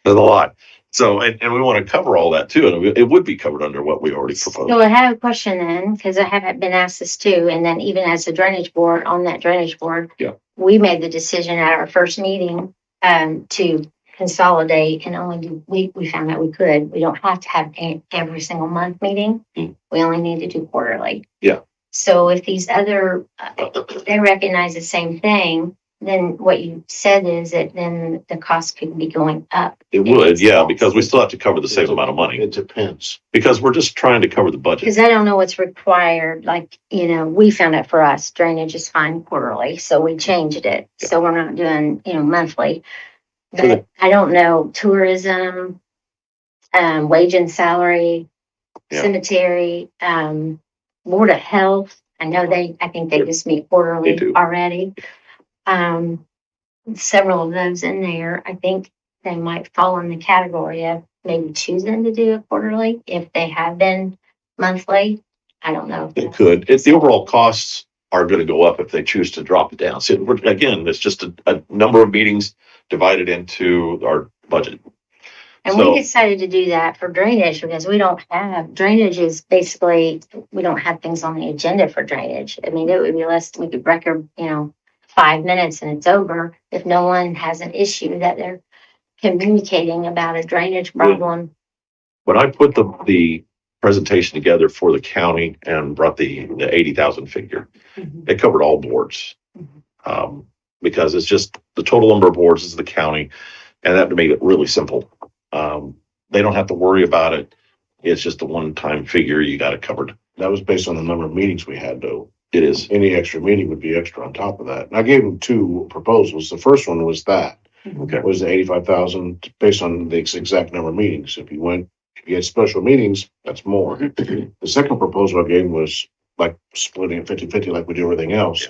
a lot. So, and we want to cover all that too, and it would be covered under what we already proposed. So I have a question then, because I haven't been asked this too, and then even as a drainage board, on that drainage board. Yeah. We made the decision at our first meeting, to consolidate and only do, we found out we could. We don't have to have every single month meeting. Mm. We only need to do quarterly. Yeah. So if these other, they recognize the same thing, then what you said is that then the cost could be going up. It would, yeah, because we still have to cover the same amount of money, It depends. because we're just trying to cover the budget. Because I don't know what's required, like, we found out for us, drainage is fine quarterly, so we changed it. So we're not doing, monthly. But I don't know, tourism, wage and salary, Yeah. cemetery, Board of Health. I think they just meet They quarterly do. already. Several of those in there, I think they might fall in the category of maybe choosing to do it quarterly if they have been monthly. I don't know. It could. The overall costs are going to go up if they choose to drop it down. So again, it's just a number of meetings divided into our budget. And So- we decided to do that for drainage because we don't have, drainage is basically, we don't have things on the agenda for drainage. I mean, it would be less, we could record, 5 minutes and it's over if no one has an issue that they're communicating about a drainage problem. When I put the presentation together for the county and brought the 80,000 figure, it covered all boards. Because it's just the total number of boards is the county, and that made it really simple. They don't have to worry about it. It's just a one-time figure. You got it covered. That was based on the number of meetings we had though. It is. Any extra meeting would be extra on top of that. And I gave them 2 proposals. The first one was that. Okay. Was the 85,000 based on the exact number of meetings. If you had special meetings, that's more. The second proposal I gave was like splitting it 50-50 like we do everything else.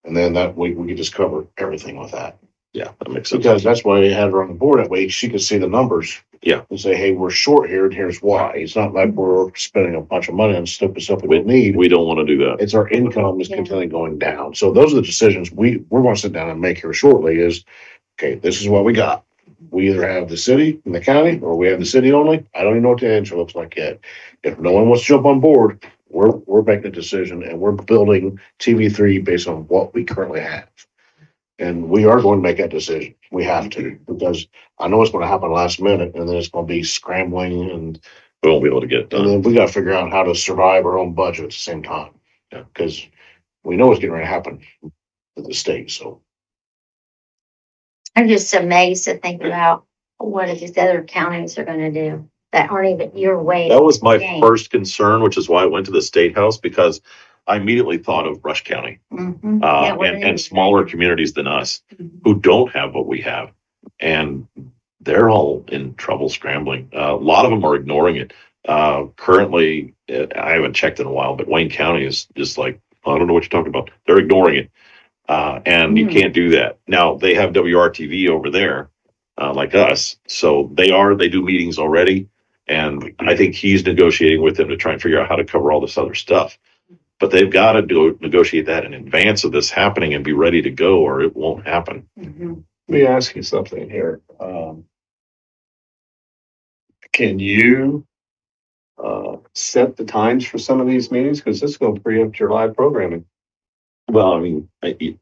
And then that way we could just cover everything with that. Yeah, that makes sense. Because that's why we had her on the board. That way she could see the numbers. Yeah. And say, hey, we're short here and here's why. It's not like we're spending a bunch of money on stupid stuff we don't need. We don't want to do that. It's our income is Yeah. continually going down. So those are the decisions we're going to sit down and make here shortly is, okay, this is what we got. We either have the city and the county or we have the city only. I don't even know what the answer looks like yet. If no one wants to jump on board, we're making a decision and we're building TV3 based on what we currently have. And we are going to make that decision. We have to, because I know it's going to happen last minute and then it's going to be scrambling and We won't be able to get it and done. then we got to figure out how to survive our own budget at the same time. Yeah. Because we know it's getting ready to happen with the state, so. I'm just amazed to think about what if these other counties are gonna do that aren't even your way. That was my Dang. first concern, which is why I went to the State House, because I immediately thought of Rush County, Mhm. Yeah, what and it is. smaller communities than us Mhm. who don't have what we have. And they're all in trouble scrambling. A lot of them are ignoring it. Currently, I haven't checked in a while, but Wayne County is just like, I don't know what you're talking about. They're ignoring it. And you Hmm. can't do that. Now, they have WRTV over there, like us. So they do meetings already. And I think he's negotiating with them to try and figure out how to cover all this other stuff. But they've got to negotiate that in advance of this happening and be ready to go, or it won't happen. Mhm. Let me ask you something here. Can you set the times for some of these meetings? Because this is going to preempt your live programming. Well, I mean,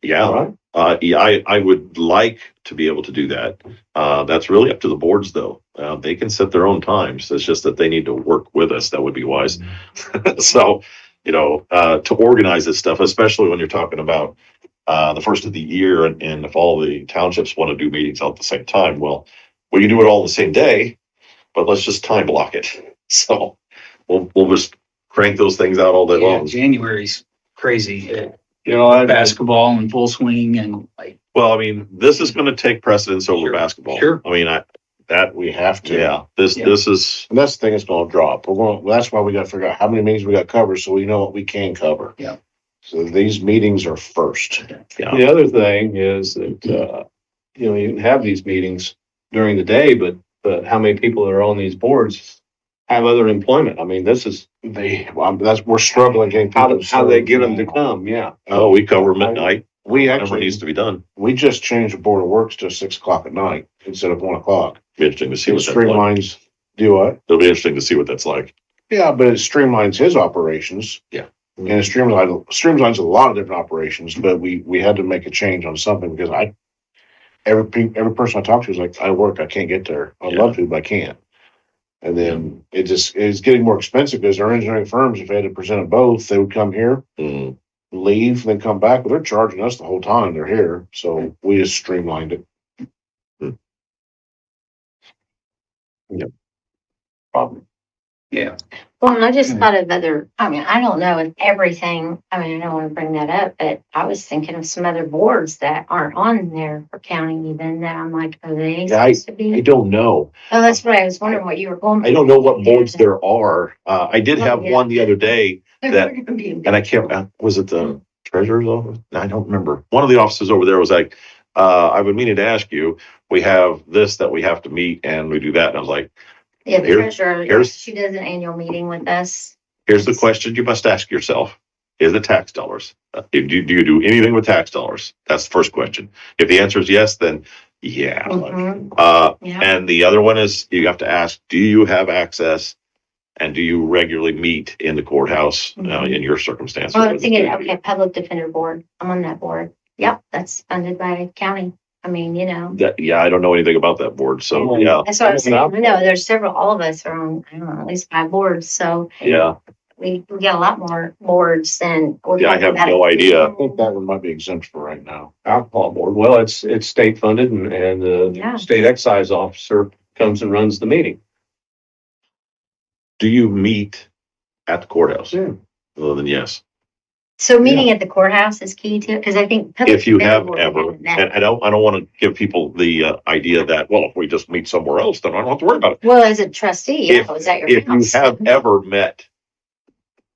yeah, Right? I would like to be able to do that. That's really up to the boards, though. They can set their own times. It's just that they need to work with us. That would be wise. So, to organize this stuff, especially when you're talking about the first of the year, and if all the townships want to do meetings all at the same time, well, we can do it all the same day, but let's just time block it. So we'll just crank those things out all day Yeah, long. January's crazy. You know, I, Basketball in full swing and like, Well, I mean, this is going to take precedence over basketball. Sure. I mean, We have to. yeah, Yeah. this is, And that's the thing, it's gonna drop. That's why we gotta figure out how many meetings we got covered, so we know what we can cover. Yeah. So these meetings are first. yeah, the other thing is that, you know, you can have these meetings during the day, but how many people that are on these boards have other employment? I mean, this is We're struggling getting. how, people how they get them to served. come, yeah. oh, we cover midnight, We whatever actually, needs to be done. we just changed the Board of Works to 6 o'clock at night instead of 1 o'clock. Be interesting to see It what that's like. streamlines, do what? It'll be interesting to see what that's like. Yeah, but it streamlines his operations. Yeah. And it streamlines a lot of different operations, but we had to make a change on something because every person I talk to is like, I work, I can't get there. I'd love to, but I can't. And then it's getting more expensive because our engineering firms, if they had to present it both, they would come here, Mm. leave, then come back, but they're charging us the whole time they're here. So we just streamlined it. Problem. yeah. Well, and I just Hmm. thought of I mean, I don't know if everything, I mean, I don't want to bring that up, but I was thinking of some other boards that aren't on there for county even that I'm like, are they Yeah, supposed to be? I don't know. Oh, that's what I was wondering what you were going. I don't know what boards there are. I did have Oh, yeah. one the other day, that- And and I can't, was it the treasurer's office? I don't remember. One of the offices over there was like, I've been meaning to ask you, we have this that we have to meet and we do that. And I was like, Yeah, the Here- treasurer, here's- she does an annual meeting with us. here's the question you must ask yourself. Is it tax dollars? Do you do anything with tax dollars? That's the first question. If the answer is yes, then yeah. Mhm. Yeah. And the other one is you have to ask, do you have access? And do you regularly meet in the courthouse in your circumstances? Well, I'm thinking, okay, public defender board. I'm on that board. Yep, that's funded by county. I mean, you know. Yeah, I don't know anything about that board. So, yeah, That's what I was saying. No, there's several, all of us are on, I don't know, at least 5 boards. So yeah. we get a lot more boards than. we're Yeah, I talking have about no it. idea. I think that one might be exempt for right now. Alcohol board, well, it's state funded and Yeah. the state excise officer comes and runs the meeting. Do you meet at the courthouse? Yeah. Well, then yes. So meeting at the courthouse is key to, because I think. public If you defender have board ever, haven't met. and I don't want to give people the idea that, well, if we just meet somewhere else, then I don't have to worry about it. Well, as a trustee, If- yeah, is that your If you house? have ever met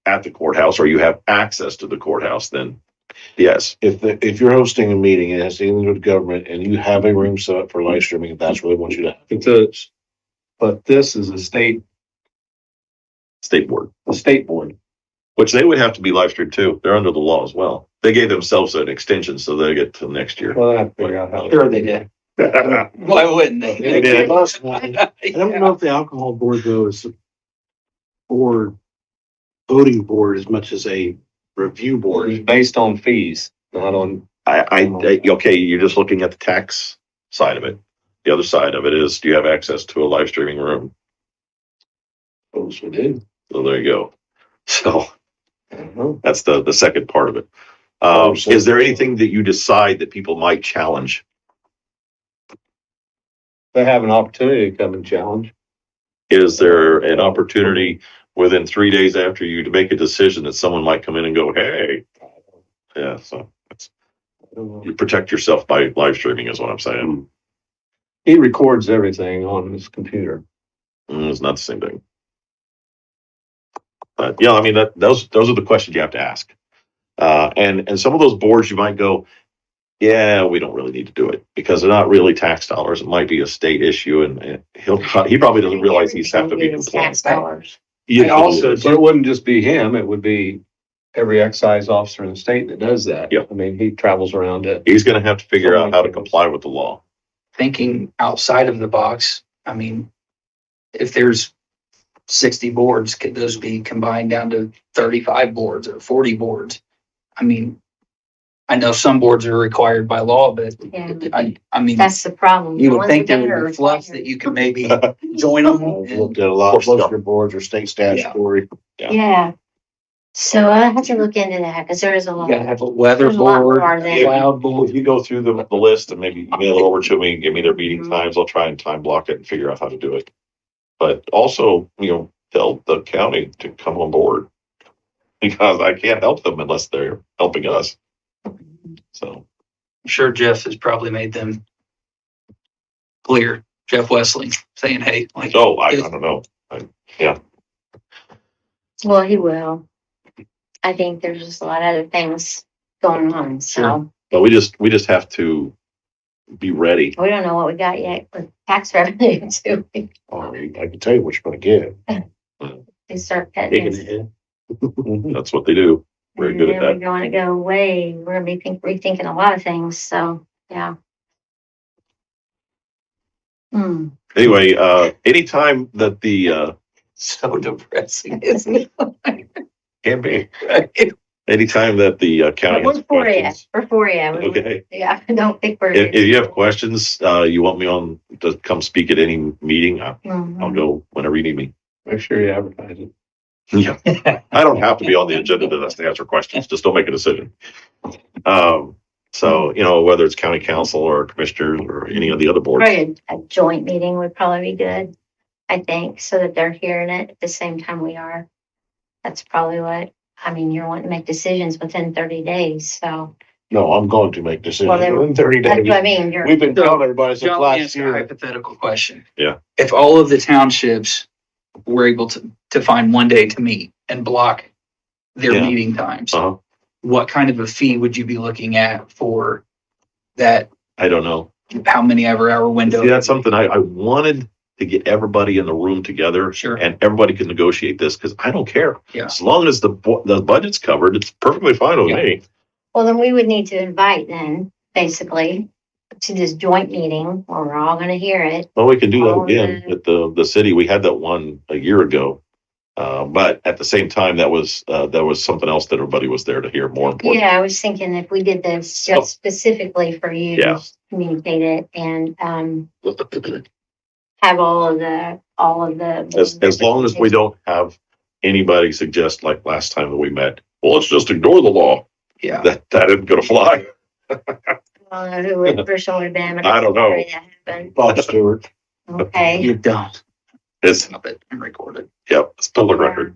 at the courthouse or you have access to the courthouse, then yes. If you're hosting a meeting and it has anything to do with government and you have a room set up for live streaming, that's where they want you to have. It does. But this is a state State board, which they would have to be live streamed too. They're under the law as well. They gave themselves an extension so they get till next year. Well, I have to figure out how. Sure they did. Why wouldn't they? They did. I don't know if the alcohol board though is a board, voting board as much as a review board. It's based on fees, not on. Okay, you're just looking at the tax side of it. The other side of it is, do you have access to a live streaming room? Those we do. So there you go. So Mhm. that's the second part of it. So- Is there anything that you decide that people might challenge? They have an opportunity to come and challenge. Is there an opportunity within 3 days after you to make a decision that someone might come in and go, hey? Yeah, so you protect yourself by live streaming is what I'm saying. He records everything on his computer. It's not the same thing. But yeah, I mean, those are the questions you have to ask. And some of those boards you might go, yeah, we don't really need to do it because they're not really tax dollars. It might be a state issue and he probably doesn't realize he's have to be Everything is compliant. tax dollars. Yeah, Also, but it wouldn't just be him, it would be every excise officer in the state that does that. Yep. I mean, he travels around it. he's gonna have to figure out how to comply with the law. Thinking outside of the box, I mean, if there's 60 boards, could those be combined down to 35 boards or 40 boards? I mean, I know some boards are required by law, but Yeah, I mean, that's the problem. you The would ones think that there are would be fluff required. that you could maybe join them. I've looked at a lot, most of your boards are state statutory. Yeah, So I have to look into that because there is a You lot. gotta have a weather There's a lot board, more than- cloud board. If you go through the list and maybe email it over to me, give me their meeting Mhm. times, I'll try and time block it and figure out how to do it. But also, tell the county to come on board. Because I can't help them unless they're helping us. So, I'm sure Jeff has probably made them clear. Jeff Wesley saying, hey, like, oh, I don't know. Well, he will. I think there's just a lot of other things going on, so But we just have to be ready. we don't know what we got yet with tax revenue too. I can tell you what you're gonna get. They start cutting. Taking it. it. That's what they do. Very And good at then that. we're going to go way, we're gonna be rethinking a lot of things, so, yeah. Hmm. Anyway, anytime that the, so depressing, isn't it? can be, anytime that the county has We're for you, questions. we're for you. Okay. Yeah, don't think we're. If you have questions, you want me on to come speak at any meeting, I'll Mhm. go whenever you need me. Make sure you advertise it. Yeah. I don't have to be on the agenda to answer questions. Just don't make a decision. So, whether it's county council or commissioners or any of the other boards. Probably a joint meeting would probably be good, I think, so that they're hearing it at the same time we are. That's probably what, I mean, you're wanting to make decisions within 30 days, so. No, I'm going to make decisions Well, then- within 30 That's days. what I mean, you're. We've been telling everybody since John, let me last ask a year. hypothetical question. Yeah. If all of the townships were able to find one day to meet and block their Yeah. meeting times, Uh-huh. what kind of a fee would you be looking at for that? I don't know. How many hour window? See, that's something I wanted to get everybody in the room together. Sure. And everybody can negotiate this because I don't care. Yeah. As long as the budget's covered, it's perfectly fine with me. Well, then we would need to invite then, basically, to this joint meeting where we're all gonna hear it. Well, we can do that Oh, again yeah. with the city. We had that one a year ago. But at the same time, that was something else that everybody was there to hear, more important. Yeah, I was thinking if we did this just specifically for you Yeah. to communicate it and, have all of the. As long as we don't have anybody suggest like last time that we met, well, let's just ignore the law. Yeah. That isn't gonna fly. I don't know who the person would have been. but I don't know. that happened. Bob Stewart. Okay. You don't. It's, Stop it and record it. yep, it's public record.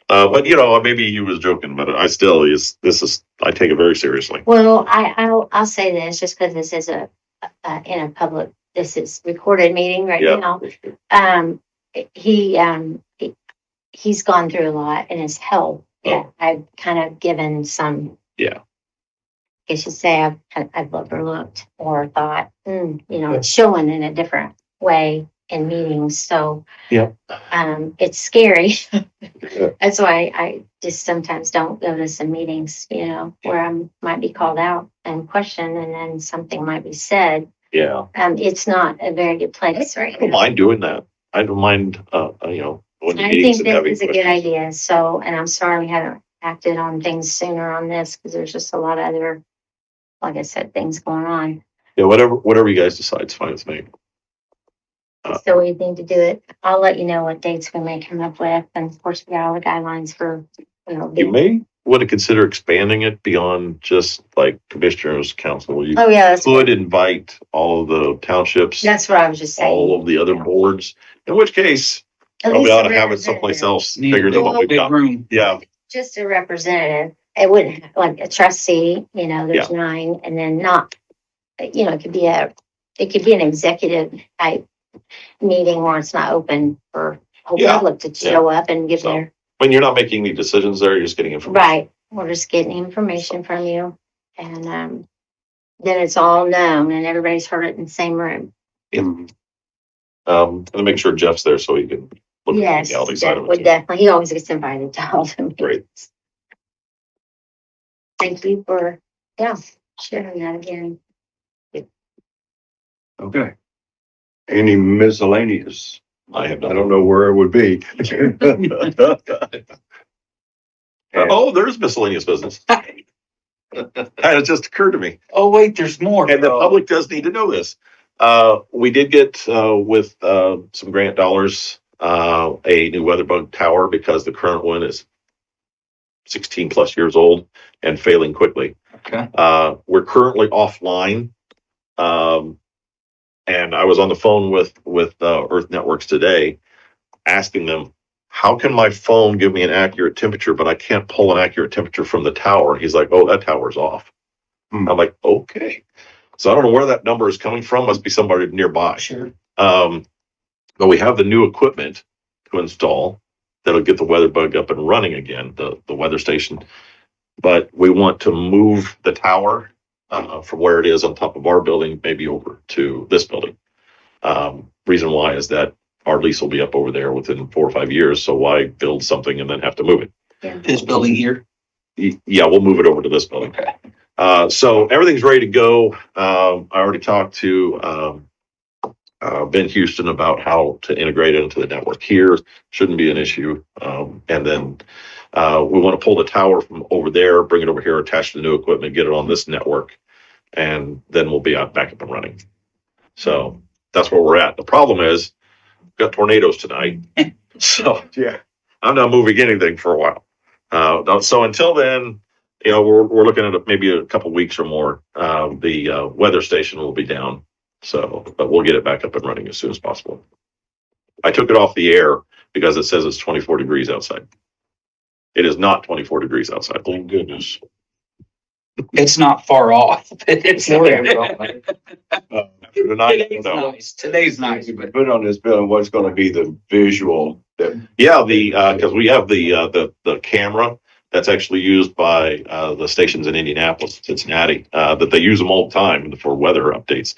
But maybe you was joking, but I still I take it very seriously. Well, I'll say this just because this is in a public, this is recorded meeting right Yeah. now. He's gone through a lot in his health. Yeah, I've kind of given some. Yeah. I guess you say I've overlooked or thought, it's showing in a different way in meetings. So. Yeah. It's scary. That's why I just sometimes don't go to some meetings, where I might be called out and questioned and then something might be said. Yeah. It's not a very good place right I don't now. mind doing that. I don't mind, when the I meetings think and this having is a good questions. idea. So, and I'm sorry we haven't acted on things sooner on this because there's just a lot of other, like I said, things going on. Yeah, whatever you guys decide is fine with me. So we need to do it. I'll let you know what dates we may come up with. And of course, we got all the guidelines for, You may want to consider expanding it beyond just like commissioners council. You Oh, yeah, could invite all of the townships, that's what I was just saying. all of the other boards, in which case At probably least ought a to have it someplace representative. else Need bigger than what we've big got. room. Yeah, Just a representative. It wouldn't, like a trustee, there's 9 and then not, it could be an executive type meeting where it's not open for whole Yeah. public to show up and give So, their, when you're not making any decisions there, you're just getting information. right. We're just getting information from you and, then it's all known and everybody's heard it in the same room. And make sure Jeff's there so he can look at Yes, the legality side Jeff of would it. definitely, he always gets invited to all the Great. meetings. Thank you for, sharing that again. Okay. Any miscellaneous? I have I no. don't know where it would be. Oh, there's miscellaneous business. It just occurred to me. Oh, wait, there's more. And the public does need to know this. We did get, with, some grant dollars, a new weather bug tower because the current one is 16 plus years old and failing quickly. Okay. We're currently offline. And I was on the phone with Earth Networks today, asking them, how can my phone give me an accurate temperature, but I can't pull an accurate temperature from the tower? He's like, oh, that tower's off. Hmm. I'm like, okay. So I don't know where that number is coming from. Must be somebody nearby. Sure. But we have the new equipment to install that'll get the weather bug up and running again, the weather station. But we want to move the tower from where it is on top of our building, maybe over to this building. Reason why is that our lease will be up over there within 4 or 5 years. So why build something and then have to move it? This building here. Yeah, we'll move it over to this building. Okay. So everything's ready to go. I already talked to Ben Houston about how to integrate it into the network here. Shouldn't be an issue. And then we want to pull the tower from over there, bring it over here, attach the new equipment, get it on this network, and then we'll be back up and running. So that's where we're at. The problem is, we've got tornadoes tonight. So Yeah. I'm not moving anything for a while. So until then, you know, we're looking at maybe a couple weeks or more. The weather station will be down. So, but we'll get it back up and running as soon as possible. I took it off the air because it says it's 24 degrees outside. It is not 24 degrees outside. Thank goodness. It's not far off. It's After tonight, Today's no. nice. Today's nice, but Put on this building, what's gonna be the visual that, Yeah, because we have the camera that's actually used by the stations in Indianapolis, Cincinnati, that they use them all the time for weather updates.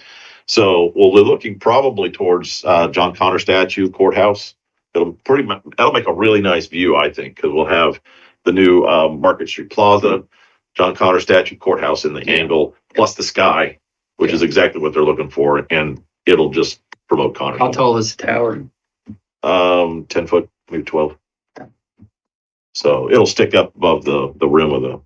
So we'll be looking probably towards John Connor statue, courthouse. That'll make a really nice view, I think, because we'll have the new Market Street Plaza, John Connor statue, courthouse in the angle, plus the sky, which is exactly what they're looking for, and it'll just promote Connor. how tall is the tower? 10 foot, maybe 12. So it'll stick up above the rim of the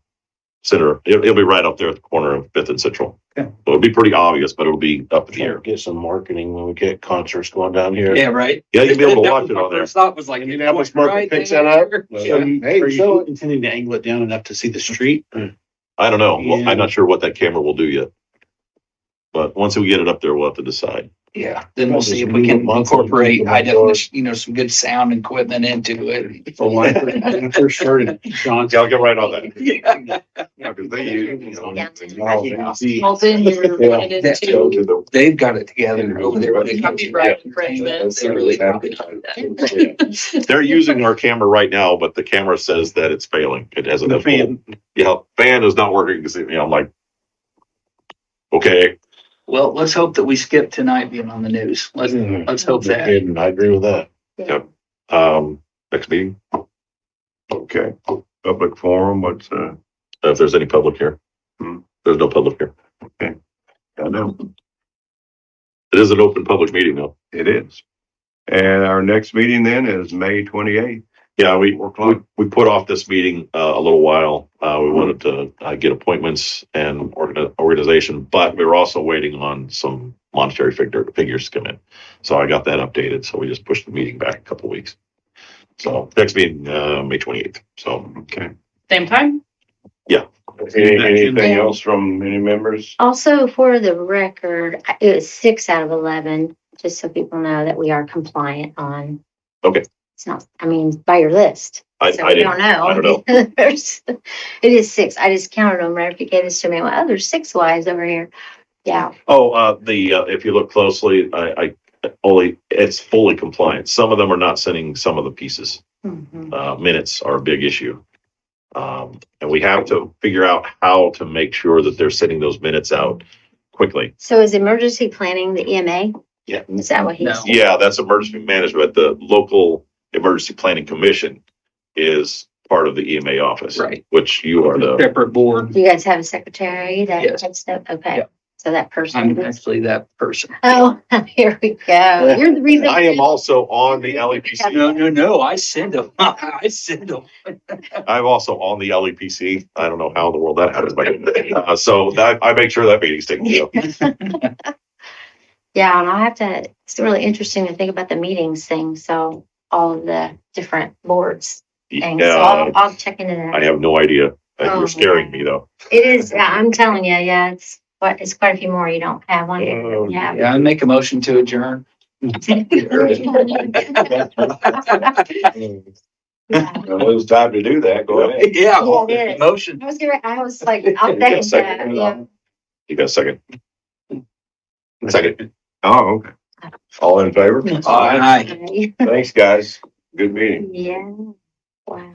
center. It'll be right up there at the corner of Fifth and Central. Okay. So it'll be pretty obvious, but it'll be up in the air. Get some marketing when we get concerts going down here. Yeah, right. Yeah, you'll be able to watch it on there. First thought was like, Indianapolis market picks that up. Yeah. Hey, Are so you intending to angle it down enough to see the street? I don't know. Well, Yeah. I'm not sure what that camera will do yet. But once we get it up there, we'll have to decide. Yeah, then we'll see if we can incorporate high definition, some good sound equipment into it. For one. When I first started, John. Yeah, I'll get right on that. Yeah. yeah, 'cause they use, Well, then you're Yeah. related That's to. They've got it together over there. when it comes to Copyright that. infringement. They really have. They're using our camera right now, but the camera says that it's failing. It has The fan. Yeah, fan is not working. I'm like, okay. Well, let's hope that we skip tonight being on the news. Let's hope that. And I agree with that. Next meeting, okay, public forum, what's, if there's any public here. Hmm. There's no public here. I know, It is an open public meeting though. it is. And our next meeting then is May 28th. Yeah, we put off this meeting a little while. We wanted to get appointments and organization, but we were also waiting on some monetary figures to come in. So I got that updated. So we just pushed the meeting back a couple weeks. So next meeting, May 28th. So, Okay. Same time? Anything else from any members? Also, for the record, it was 6 out of 11, just so people know that we are compliant on. Okay. It's not, I mean, by your list. I So we don't know. I don't know. It is 6. I just counted them right after you gave this to me. Well, oh, there's 6 Ys over here. Yeah. Oh, if you look closely, it's fully compliant. Some of them are not sending some of the pieces. Mhm. Minutes are a big issue. And we have to figure out how to make sure that they're sending those minutes out quickly. So is emergency planning the EMA? Yeah. Is that what he's? No. Yeah, that's emergency management. The local emergency planning commission is part of the EMA office. Right. Which you are the, Separate board. Do you guys have a secretary that Yes. heads up? Okay. Yeah. So that I'm person. actually that person. Oh, here we go. You're the reason. I am also on the LEPC. No, I send them. I send them. I'm also on the LEPC. I don't know how in the world that happens, but so that I make sure that meeting's taken care of. Yeah, and I have to, it's really interesting to think about the meetings thing. So all of the different boards thing, so I'll check into I that. have no idea. Oh, You're scaring me though. It is, I'm telling you, yeah, it's quite a few more you don't have on it. Yeah. Yeah, I make a motion to adjourn. Yeah. Well, it was time to do that. Go ahead. Yeah, Yeah, it is. motion. I was like, I'll You got a second second? that, yeah. You got a second? Second. Oh, okay. All in favor? Aye. Thanks, guys. Good meeting. Yeah, wow.